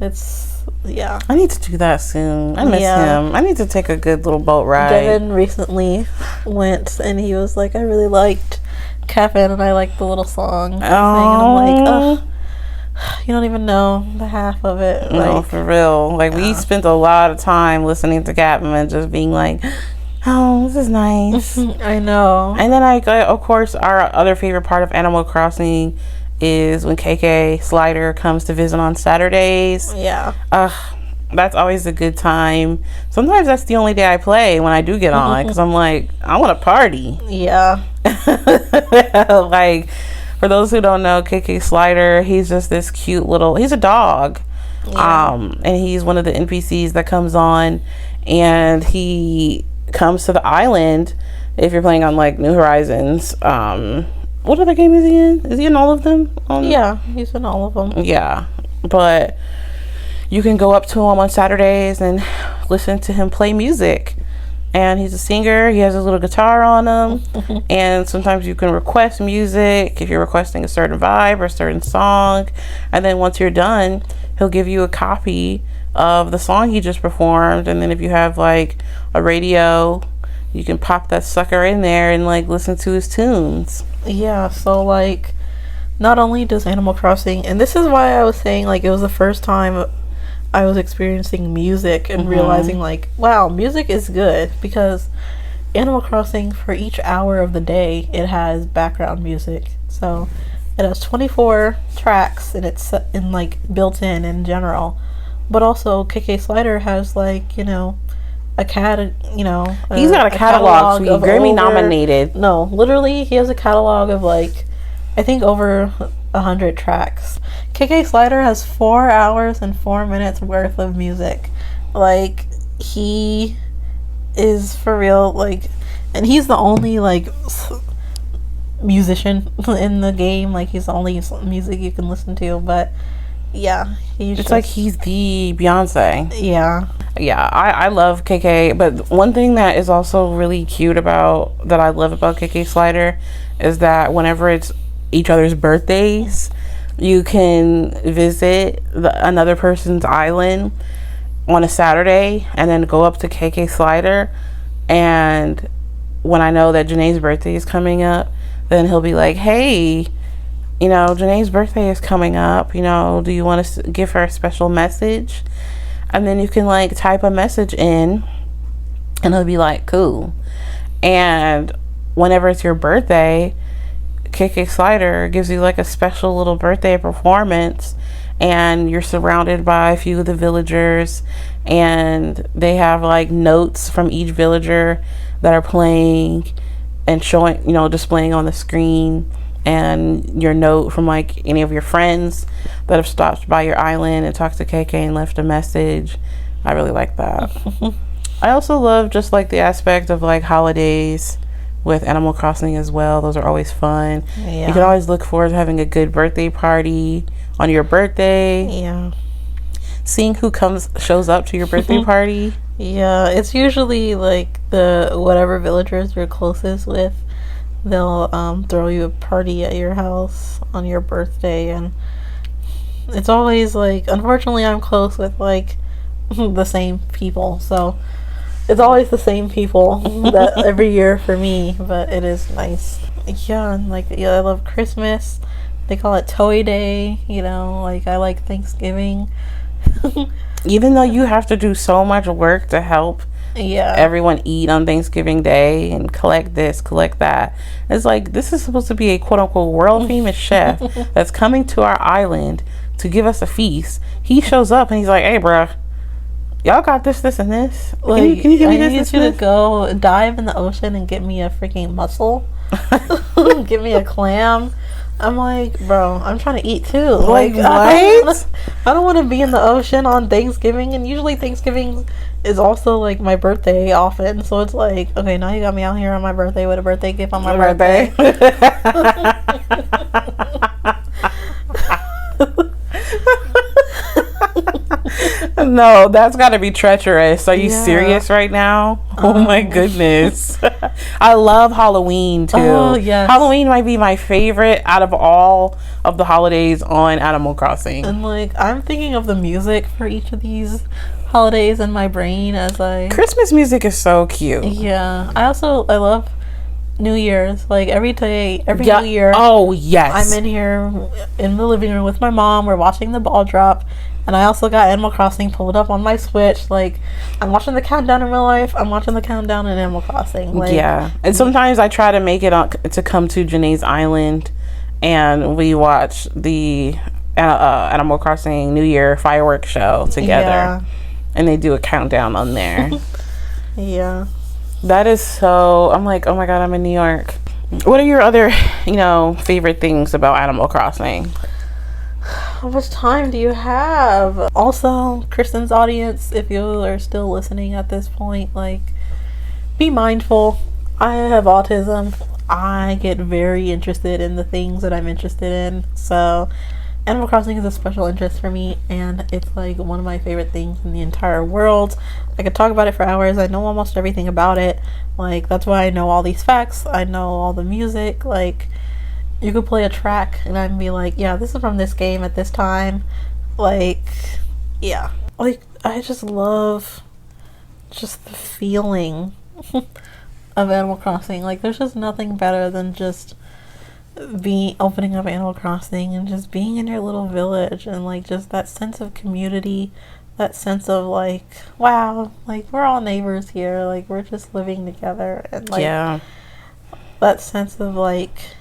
it's, yeah. I need to do that soon. I miss him. I need to take a good little boat ride. Devin recently went, and he was like, I really liked Captain, and I liked the little song. And I'm like, oh, you don't even know the half of it. No, like, for real. Like, we spent a lot of time listening to Captain and just being like, oh, this is nice. I know. And then, of course, our other favorite part of Animal Crossing is when KK Slider comes to visit on Saturdays. Yeah. That's always a good time. Sometimes that's the only day I play when I do get on, because I'm like, I want to party. Yeah. Like, for those who don't know, KK Slider, he's just this cute little, he's a dog. Yeah. And he's one of the NPCs that comes on, and he comes to the island if you're playing on like New Horizons. What other game is he in? Is he in all of them? Yeah, he's in all of them. Yeah, but you can go up to him on Saturdays and listen to him play music. And he's a singer. He has his little guitar on him. And sometimes you can request music if you're requesting a certain vibe or a certain song. And then once you're done, he'll give you a copy of the song he just performed. And then if you have like a radio, you can pop that sucker in there and like listen to his tunes. Yeah, so like not only does Animal Crossing, and this is why I was saying like it was the first time I was experiencing music and realizing like, wow, music is good, because Animal Crossing, for each hour of the day, it has background music. So it has 24 tracks, and it's in like built in general. But also KK Slider has like, you know, he's got a catalog of Grammy nominated. No, literally he has a catalog of like, I think over 100 tracks. KK Slider has 4 hours and 4 minutes worth of music. Like, he is for real, like, and he's the only like musician in the game. Like, he's the only music you can listen to. But yeah, it's like he's the Beyonce. Yeah. Yeah, I love KK, but one thing that is also really cute that I love about KK Slider is that whenever it's each other's birthdays, you can visit another person's island on a Saturday and then go up to KK Slider. And when I know that Janay's birthday is coming up, then he'll be like, hey, you know, Janay's birthday is coming up, you know, do you want to give her a special message? And then you can like type a message in and it'll be like, cool. And whenever it's your birthday, KK Slider gives you like a special little birthday performance, and you're surrounded by a few of the villagers, and they have like notes from each villager that are playing and showing, you know, displaying on the screen, and your note from like any of your friends that have stopped by your island and talked to KK and left a message. I really like that. I also love just like the aspect of like holidays with Animal Crossing as well. Those are always fun. Yeah. You can always look forward to having a good birthday party on your birthday. Yeah. Seeing who shows up to your birthday party. Yeah, it's usually like the whatever villagers you're closest with. They'll throw you a party at your house on your birthday, and it's always like, unfortunately I'm close with like the same people, so it's always the same people that every year for me, but it is nice. Yeah, and like, yeah, I love Christmas. They call it Toy Day, you know, like I like Thanksgiving. Even though you have to do so much work to help everyone eat on Thanksgiving Day and collect this, collect that. It's like, this is supposed to be a quote-unquote world famous chef that's coming to our island to give us a feast. He shows up and he's like, hey bruh, y'all got this, this, and this. Like, can you give me this? I need you to go dive in the ocean and get me a freaking mussel. Give me a clam. I'm like, bro, I'm trying to eat too. Like, what? I don't want to be in the ocean on Thanksgiving, and usually Thanksgiving is also like my birthday often. So it's like, okay, now you got me out here on my birthday with a birthday gift on my birthday. No, that's got to be treacherous. Are you serious right now? Oh my goodness. I love Halloween too. Oh, yes. Halloween might be my favorite out of all of the holidays on Animal Crossing. And like, I'm thinking of the music for each of these holidays in my brain as Christmas music is so cute. Yeah. I love New Year's. Like every New Year. Oh yes. I'm in here in the living room with my mom. We're watching the ball drop. And I also got Animal Crossing pulled up on my Switch. Like, I'm watching the countdown in real life. I'm watching the countdown in Animal Crossing. Like, yeah. And sometimes I try to make it to come to Janay's island. and we watch the Animal Crossing New Year fireworks show together, and they do a countdown on there. Yeah, that is so. I'm like, oh my god, I'm in New York. What are your other, favorite things about Animal Crossing? How much time do you have? Also, Kristen's audience, if you are still listening at this point, like, be mindful. I have autism. I get very interested in the things that I'm interested in. So, Animal Crossing is a special interest for me, and it's like one of my favorite things in the entire world. I could talk about it for hours. I know almost everything about it. Like, that's why I know all these facts. I know all the music. Like, you could play a track and I'd be like, yeah, this is from this game at this time. Like, yeah. Like, I just love just the feeling of Animal Crossing. Like, there's just nothing better than just opening up Animal Crossing and just being in your little village, and like just that sense of community, that sense of like, wow, like we're all neighbors here, like we're just living together, and like that sense of like,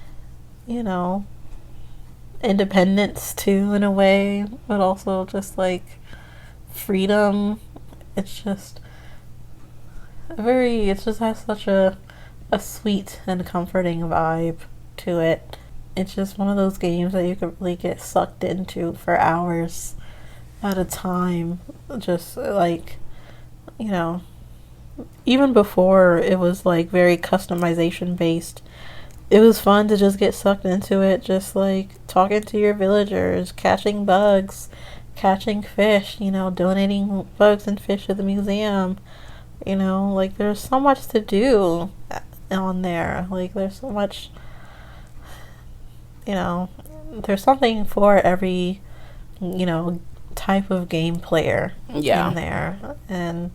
independence too, in a way, but also just like freedom. It's just it just has such a sweet and comforting vibe to it. It's just one of those games that you could really get sucked into for hours at a time. Just like, even before it was like very customization based, it was fun to just get sucked into it, just like talking to your villagers, catching bugs, catching fish, donating bugs and fish to the museum. Like there's so much to do on there. Like there's so much, there's something for every, type of game player in there. And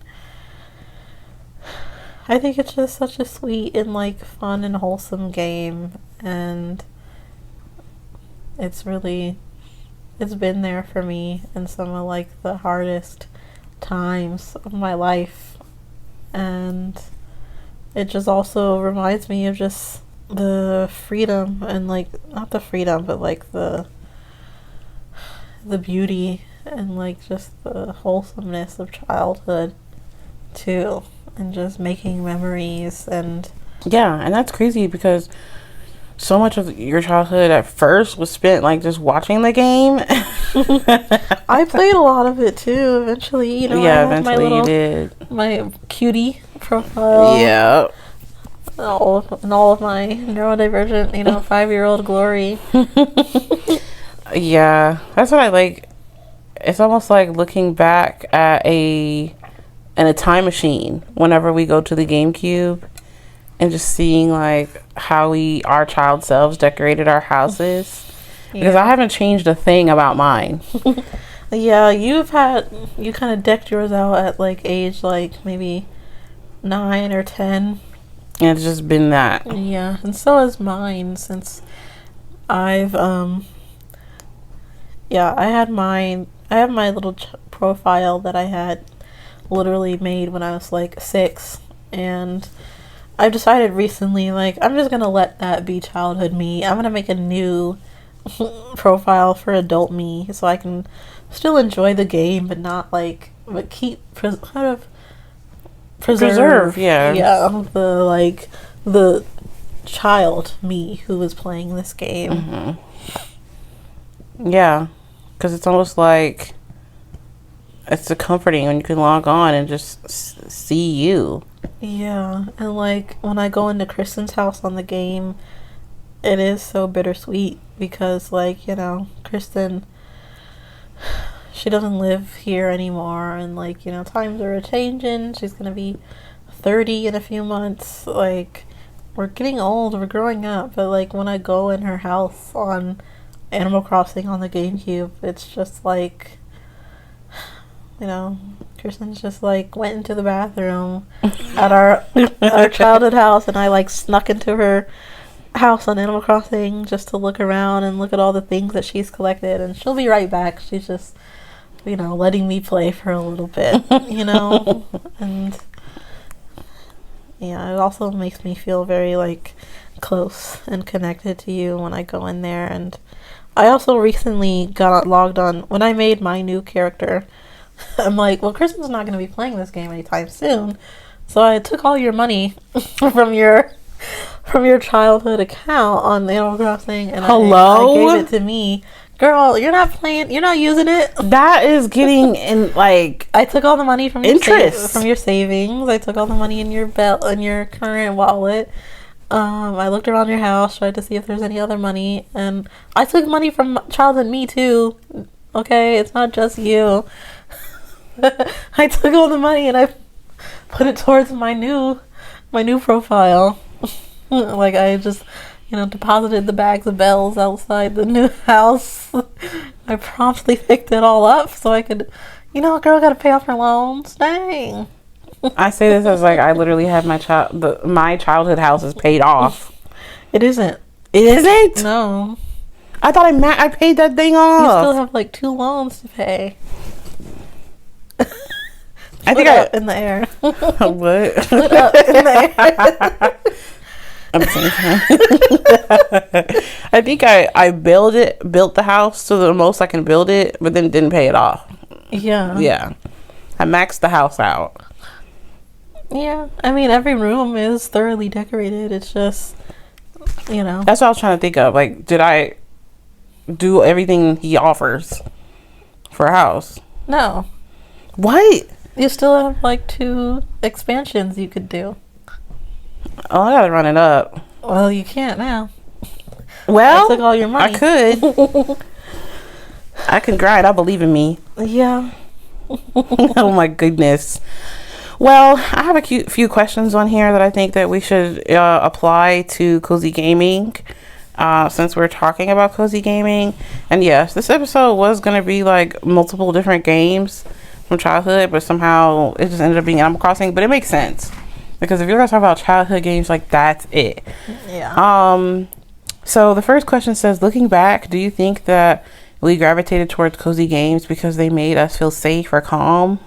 I think it's just such a sweet and like fun and wholesome game, and it's been there for me in some of like the hardest times of my life, and it just also reminds me of just the freedom, and like not the freedom but like the beauty and like just the wholesomeness of childhood too, and just making memories. And and that's crazy because so much of your childhood at first was spent like just watching the game. I played a lot of it too eventually, eventually you did. My cutie profile, all of my neurodivergent 5-year-old glory. That's what I like. It's almost like looking back at in a time machine whenever we go to the GameCube and just seeing like how our child selves decorated our houses. Because I haven't changed a thing about mine. You kind of decked yours out at like age like maybe 9 or 10. And it's just been that. Yeah, and so is mine, since I've I have my little profile that I had literally made when I was like 6, and I've decided recently, like, I'm just gonna let that be childhood me. I'm gonna make a new profile for adult me, so I can still enjoy the game, but not like, but keep preserve the child me who was playing this game. Because it's almost like it's comforting when you can log on and just see you. And like when I go into Kristen's house on the game, it is so bittersweet because like, Kristen, she doesn't live here anymore, and like, times are changing. She's gonna be 30 in a few months. Like, we're getting old, we're growing up, but like when I go in her house on Animal Crossing on the GameCube, it's just like, Kristen's just like went into the bathroom at our childhood house, and I like snuck into her house on Animal Crossing just to look around and look at all the things that she's collected, and she'll be right back. She's just, letting me play for a little bit, and Yeah, it also makes me feel very, like, close and connected to you when I go in there. And I also recently got logged on. When I made my new character, I'm like, well, Kristen's not going to be playing this game anytime soon. So I took all your money from your childhood account on Animal Crossing, and I gave it to me. Girl, you're not playing. You're not using it. That is getting in, like, I took all the money from interest from your savings. I took all the money in your current wallet. I looked around your house, tried to see if there's any other money, and I took money from Childhood Me too. Okay, it's not just you. I took all the money and I put it towards my new profile. Like, I just, deposited the bags of bells outside the new house. I promptly picked it all up so I could, a girl got to pay off her loans. Dang. I say this as, like, I literally have my childhood house is paid off. It isn't. It isn't? No. I thought I paid that thing off. You still have, like, 2 loans to pay. I think in the air. What? Split up in the air. I'm saying I think I built the house to the most I can build it, but then didn't pay it off. Yeah. Yeah. I maxed the house out. Yeah. I mean, every room is thoroughly decorated. It's just, That's what I was trying to think of. Like, did I do everything he offers for a house? No. What? You still have, like, 2 expansions you could do. Oh, I gotta run it up. Well, you can't now. Well, I took all your money. I could. I can grind. I believe in me. Yeah. Oh my goodness. Well, I have a few questions on here that I think that we should apply to cozy gaming, since we're talking about cozy gaming. And yes, this episode was going to be like multiple different games from childhood, but somehow it just ended up being Animal Crossing. But it makes sense, because if you're going to talk about childhood games, like, that's it. Yeah. So the first question says, looking back, do you think that we gravitated towards cozy games because they made us feel safe or calm?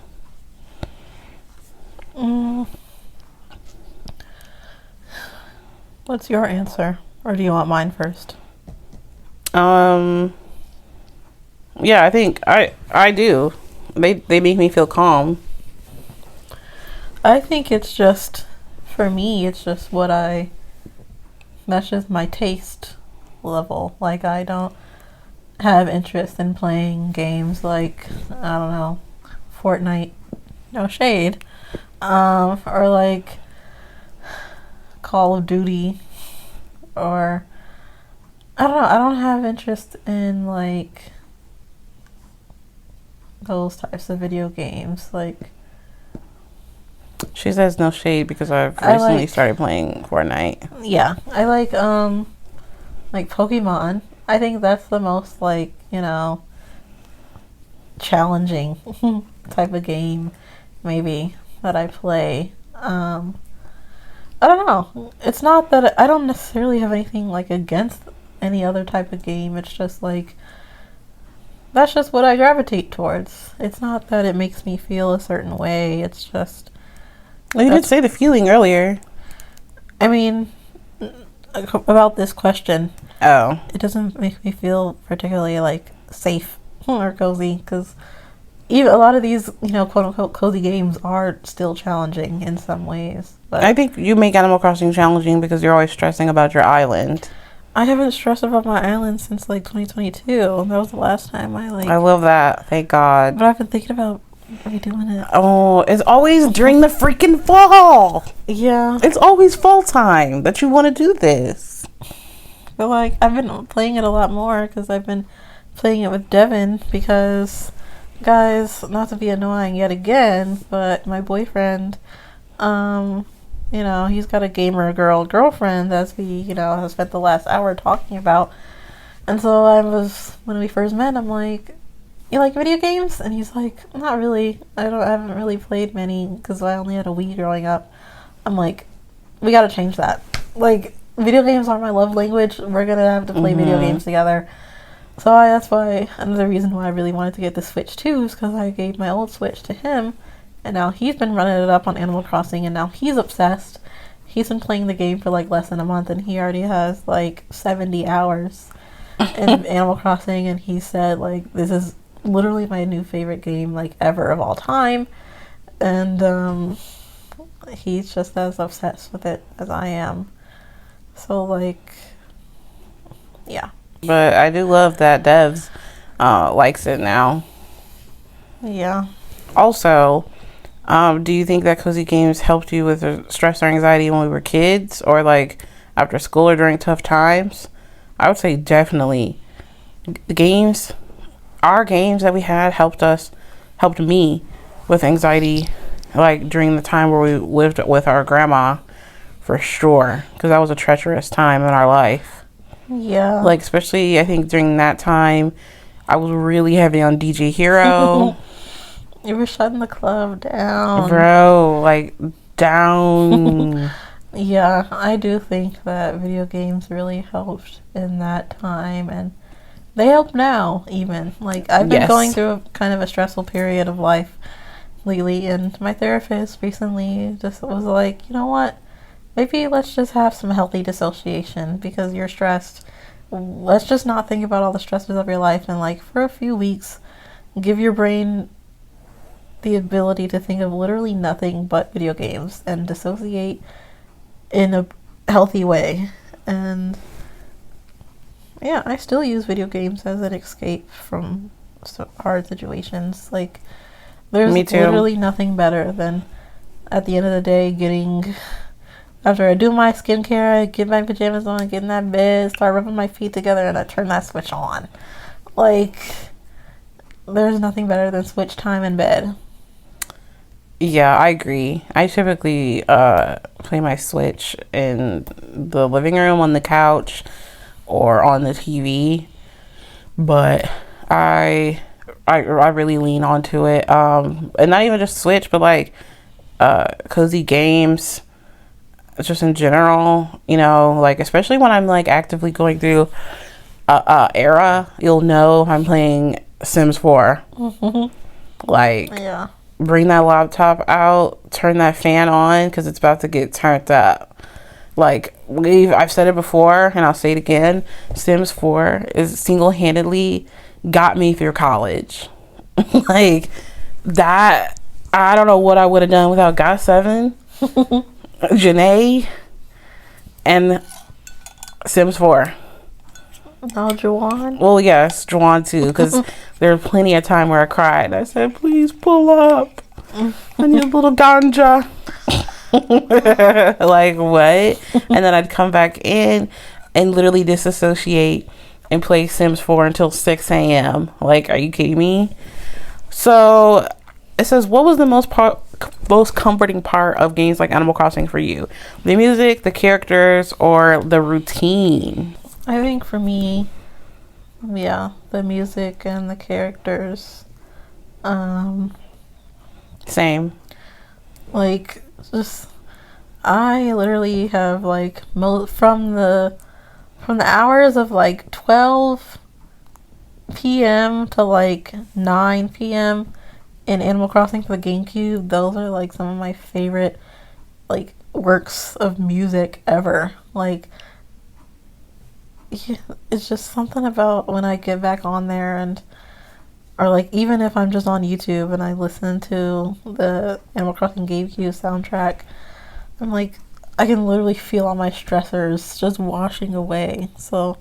What's your answer? Or do you want mine first? Yeah, I think I do. They make me feel calm. I think it's just, for me, it's just that's just my taste level. Like, I don't have interest in playing games like, I don't know, Fortnite, no shade, or like Call of Duty, or I don't know, I don't have interest in like those types of video games. Like, she says no shade because I've recently started playing Fortnite. Yeah, I like Pokemon. I think that's the most, like, challenging type of game maybe that I play. I don't know. It's not that I don't necessarily have anything like against any other type of game. It's just like, that's just what I gravitate towards. It's not that it makes me feel a certain way. It's just, well, you did say the feeling earlier. I mean, about this question. Oh. It doesn't make me feel particularly, like, safe or cozy, because even a lot of these, quote-unquote cozy games are still challenging in some ways. But I think you make Animal Crossing challenging because you're always stressing about your island. I haven't stressed about my island since, like, 2022. That was the last time I love that. Thank God. But I've been thinking about redoing it. Oh, it's always during the freaking fall. Yeah. It's always fall time that you want to do this. But, like, I've been playing it a lot more because I've been playing it with Devin because, guys, not to be annoying yet again, but my boyfriend, he's got a gamer girlfriend that we, have spent the last hour talking about. And so when we first met, I'm like, you like video games? And he's like, not really. I haven't really played many because I only had a Wii growing up. I'm like, we gotta change that. Like, video games are my love language. We're gonna have to play video games together. So that's why, another reason why I really wanted to get the Switch too, is because I gave my old Switch to him And now he's been running it up on Animal Crossing, and now he's obsessed. He's been playing the game for like less than a month, and he already has like 70 hours in Animal Crossing. And he said like, this is literally my new favorite game like ever of all time. And he's just as obsessed with it as I am. So like, yeah. But I do love that Devs likes it now. Yeah. Also, do you think that cozy games helped you with stress or anxiety when we were kids, or like after school or during tough times? I would say definitely. Our games that we had helped me with anxiety, like during the time where we lived with our grandma, for sure, because that was a treacherous time in our life. Yeah. Like, especially, I think during that time, I was really heavy on DJ Hero. You were shutting the club down. Bro, like, down. Yeah, I do think that video games really helped in that time, and they help now, even. Like, I've been going through a kind of a stressful period of life lately, and my therapist recently just was like, you know what? Maybe let's just have some healthy dissociation because you're stressed. Let's just not think about all the stresses of your life, and like for a few weeks, give your brain the ability to think of literally nothing but video games and dissociate in a healthy way. And yeah, I still use video games as an escape from hard situations. Like, there's literally nothing better than at the end of the day after I do my skincare, I get my pajamas on, get in that bed, start rubbing my feet together, and I turn that Switch on. Like, there's nothing better than Switch time in bed. Yeah, I agree. I typically play my Switch in the living room, on the couch, or on the TV. But I really lean onto it. And not even just Switch, but like cozy games, just in general, you know, like especially when I'm like actively going through era, you'll know I'm playing Sims 4. Like, yeah. Bring that laptop out, turn that fan on, because it's about to get turned up. Like, I've said it before, and I'll say it again, Sims 4 is single-handedly got me through college. Like, that, I don't know what I would have done without GOT7, Janay, and Sims 4. Oh, Juwan? Well, yes, Juwan too, because there was plenty of time where I cried. I said, please pull up. I need a little ganja. Like, what? And then I'd come back in and literally disassociate and play Sims 4 until 6 a.m. Like, are you kidding me? So, it says, what was the most comforting part of games like Animal Crossing for you? The music, the characters, or the routine? I think for me, yeah, the music and the characters. Same. Like, just, I literally have like from the hours of like 12 p.m. to like 9 p.m. in Animal Crossing for the GameCube. Those are like some of my favorite like works of music ever. Like, yeah, it's just something about when I get back on there, and or like even if I'm just on YouTube and I listen to the Animal Crossing GameCube soundtrack, I'm like, I can literally feel all my stressors just washing away. So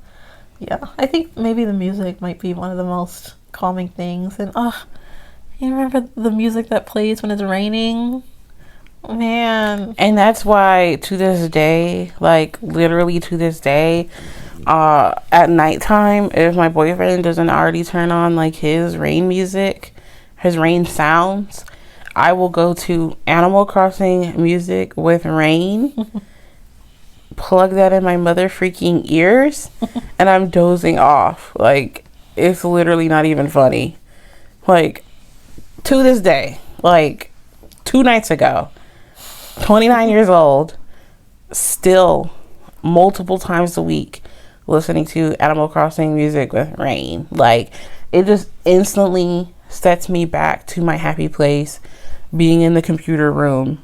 yeah, I think maybe the music might be one of the most calming things. And you remember the music that plays when it's raining? Man. And that's why to this day, like literally to this day, at nighttime, if my boyfriend doesn't already turn on like his rain music, his rain sounds, I will go to Animal Crossing music with rain, plug that in my mother freaking ears, and I'm dozing off. Like, it's literally not even funny. Like, to this day, like 2 nights ago, 29 years old, still multiple times a week listening to Animal Crossing music with rain. Like, it just instantly sets me back to my happy place being in the computer room.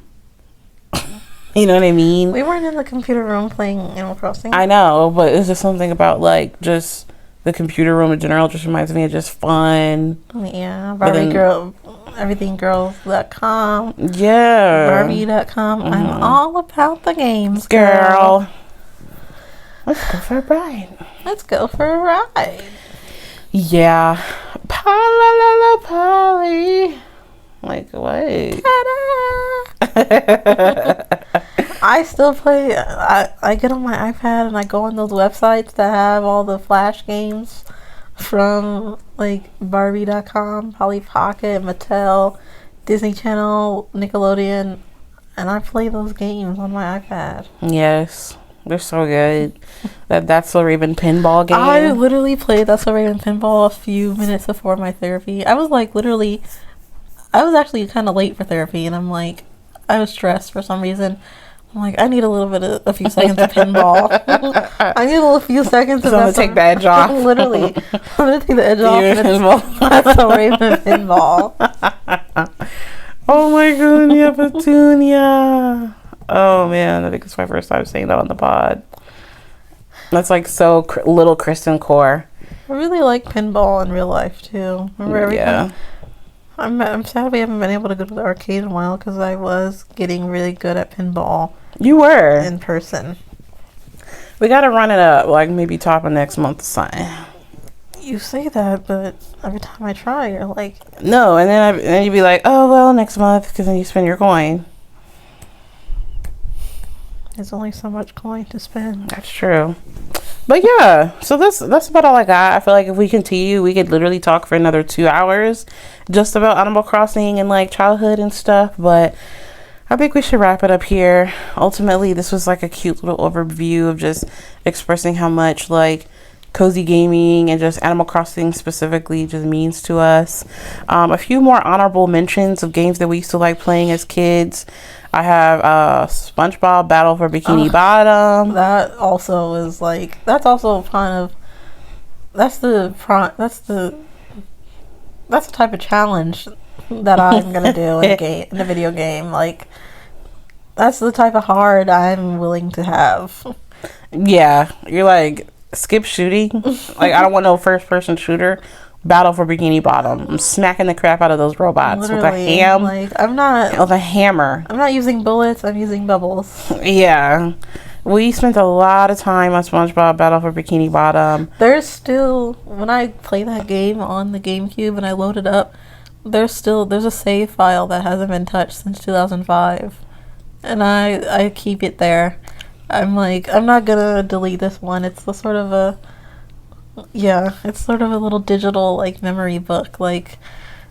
You know what I mean? We weren't in the computer room playing Animal Crossing. I know, but it's just something about like just the computer room in general just reminds me of just fun. Yeah, Barbie girl, everythinggirls.com. Yeah. Barbie.com. Mm-hmm. I'm all about the games, girl. Let's go for a ride. Let's go for a ride. Yeah. Polly. Like, what? I still play. I get on my iPad and I go on those websites that have all the Flash games from like Barbie.com, Polly Pocket, Mattel, Disney Channel, Nickelodeon, and I play those games on my iPad. Yes, they're so good. That's the Raven pinball game. I literally played That's the Raven pinball a few minutes before my therapy. I was actually kind of late for therapy, and I was stressed for some reason. I'm like, I need a few seconds of pinball. I need a few seconds of. I'm gonna take the edge off. Literally, I'm gonna take the edge off. That's the Raven pinball. Oh my goodness, Petunia. Oh man, I think it's my first time saying that on the pod. That's like so little Kristen core. I really like pinball in real life too. Remember everything? Yeah. I'm sad we haven't been able to go to the arcade in a while because I was getting really good at pinball. You were in person. We gotta run it up, like maybe top of next month or something. You say that, but every time I try, you're like, no. And then you'd be like, oh well, next month, because then you spend your coin. There's only so much coin to spend. That's true. But yeah, so that's about all I got. I feel like if we continue, we could literally talk for another 2 hours just about Animal Crossing and like childhood and stuff. But I think we should wrap it up here. Ultimately, this was like a cute little overview of just expressing how much like cozy gaming and just Animal Crossing specifically just means to us. A few more honorable mentions of games that we used to like playing as kids. I have SpongeBob Battle for Bikini Bottom. That also is like, that's also kind of, that's the type of challenge that I'm gonna do in a video game. Like, that's the type of hard I'm willing to have. Yeah, you're like, skip shooting. Like, I don't want no first person shooter. Battle for Bikini Bottom. I'm smacking the crap out of those robots with a hammer. I'm not using bullets. I'm using bubbles. Yeah, we spent a lot of time on SpongeBob Battle for Bikini Bottom. There's still, when I play that game on the GameCube and I load it up, there's a save file that hasn't been touched since 2005, and I keep it there. I'm like, I'm not gonna delete this one. It's the sort of a little digital like memory book. Like,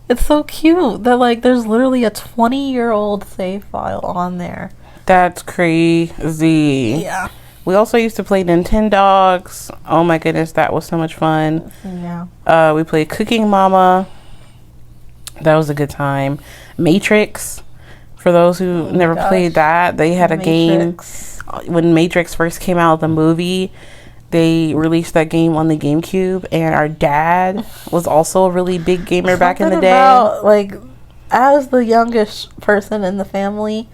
it's so cute that like there's literally a 20-year-old save file on there. That's crazy. Yeah. We also used to play Nintendogs. Oh my goodness, that was so much fun. Yeah. We played Cooking Mama. That was a good time. Matrix. For those who never played that, they had a game when Matrix first came out, the movie. They released that game on the GameCube, and our dad was also a really big gamer back in the day. Like, as the youngest person in the family,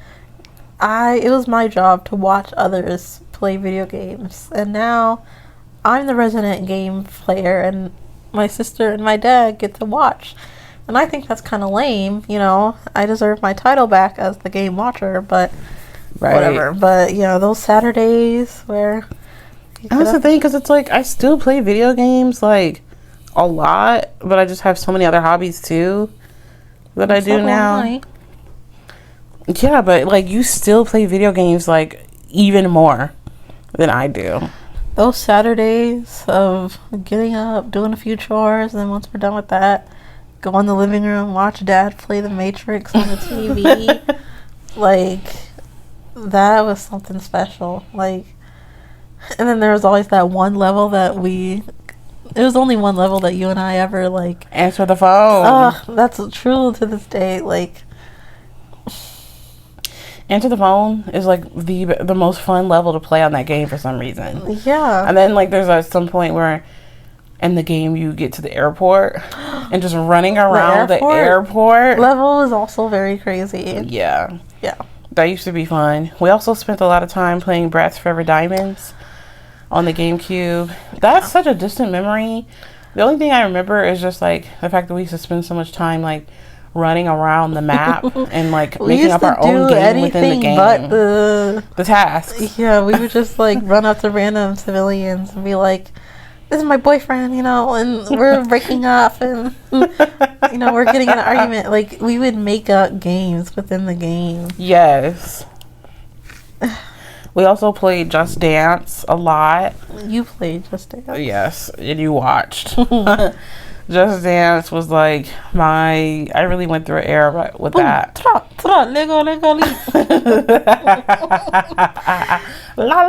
it was my job to watch others play video games, and now I'm the resident game player, and my sister and my dad get to watch. And I think that's kind of lame, you know. I deserve my title back as the game watcher, but whatever. But, you know, those Saturdays where... That's the thing, because it's like I still play video games like a lot, but I just have so many other hobbies too that I do now. Yeah, but like you still play video games like even more than I do. Those Saturdays of getting up, doing a few chores, and then once we're done with that, go in the living room, watch Dad play The Matrix on the TV. Like, that was something special. Like. And then there was always that one level that it was only one level that you and I ever, like... Answer the phone. That's true to this day, like... Answer the phone is, like, the most fun level to play on that game for some reason. Yeah. And then, like, there's some point where in the game you get to the airport and just running around the airport level is also very crazy. Yeah. Yeah. That used to be fun. We also spent a lot of time playing Bratz Forever Diamonds on the GameCube. That's such a distant memory. The only thing I remember is just like the fact that we used to spend so much time like running around the map and like making up our own game within the game. But the tasks. Yeah, we would just like run up to random civilians and be like, "This is my boyfriend," you know, and we're breaking up, and you know, we're getting in an argument. Like, we would make up games within the game. Yes. We also played Just Dance a lot. You played Just Dance. Yes, and you watched. Just Dance was like I really went through an era with that. Lego, Lego, la la la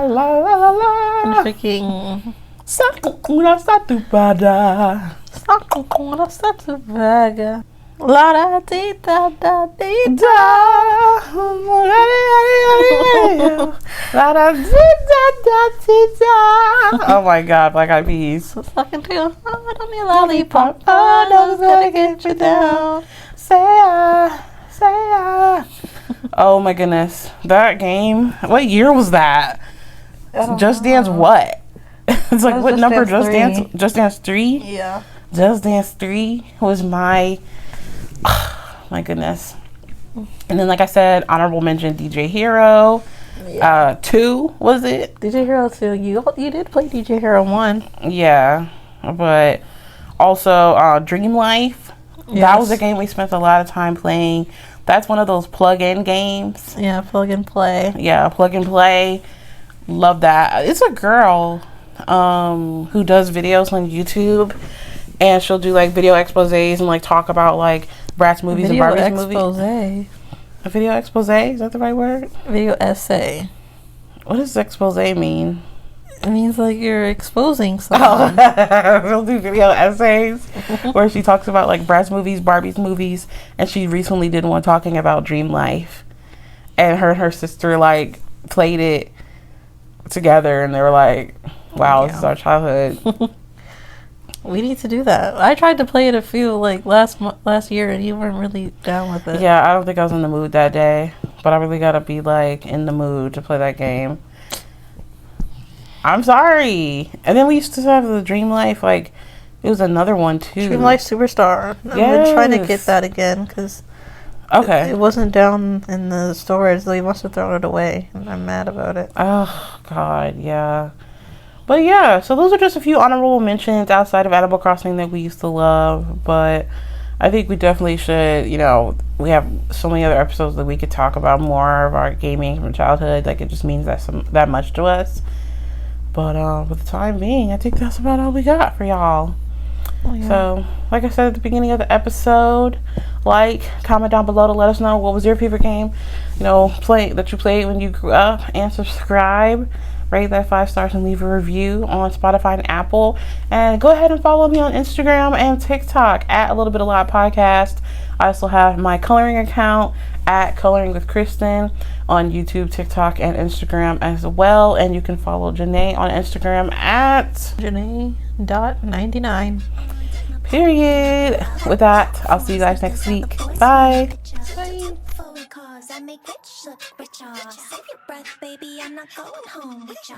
la la la. And freaking Sakura Satubada. Sakura Satubada. La da dee da da dee da. La da dee da da dee da. Oh my God, Black Eyed Peas. Fucking too hard on your lollipop. Oh, no, it's gonna get you down. Say Oh my goodness, that game. What year was that? Just Dance what? It's like what number? Just Dance. Just Dance 3. Yeah. Just Dance 3 was my. My goodness. And then, like I said, honorable mention DJ Hero. Yeah. 2 was it? DJ Hero 2. You did play DJ Hero 1. Yeah, but also Dream Life. Yes. That was a game we spent a lot of time playing. That's one of those plug-in games. Yeah, plug and play. Yeah, plug and play. Love that. It's a girl who does videos on YouTube, and she'll do like video exposés and like talk about like Bratz movies and Barbie's movies. A video expose? Is that the right word? Video essay. What does expose mean? It means like you're exposing someone. She'll do video essays where she talks about like Bratz movies, Barbie's movies, and she recently did one talking about Dream Life, and her and her sister like played it together, and they were like, "Wow, this is our childhood." We need to do that. I tried to play it a few like last year, and you weren't really down with it. Yeah, I don't think I was in the mood that day, but I really gotta be like in the mood to play that game. I'm sorry. And then we used to have the Dream Life, like it was another one too. Dream Life Superstar. Yes. I've been trying to get that again because it wasn't down in the storage. They must have thrown it away, and I'm mad about it. Oh God, yeah. But yeah, so those are just a few honorable mentions outside of Animal Crossing that we used to love. But I think we definitely should, you know, we have so many other episodes that we could talk about more of our gaming from childhood. Like, it just means that much to us. But for the time being, I think that's about all we got for y'all. Oh, yeah. So, like I said at the beginning of the episode, comment down below to let us know what was your favorite game, you know, that you played when you grew up, and subscribe. Rate that 5 stars and leave a review on Spotify and Apple. And go ahead and follow me on Instagram and TikTok at A Little Bit of Lot Podcast. I also have my coloring account at Coloring with Kristen on YouTube, TikTok, and Instagram as well. And you can follow Janay on Instagram at Janay.99. Period. With that, I'll see you guys next week. Bye. I make rich look richer. Save your breath, baby. I'm not going home with ya.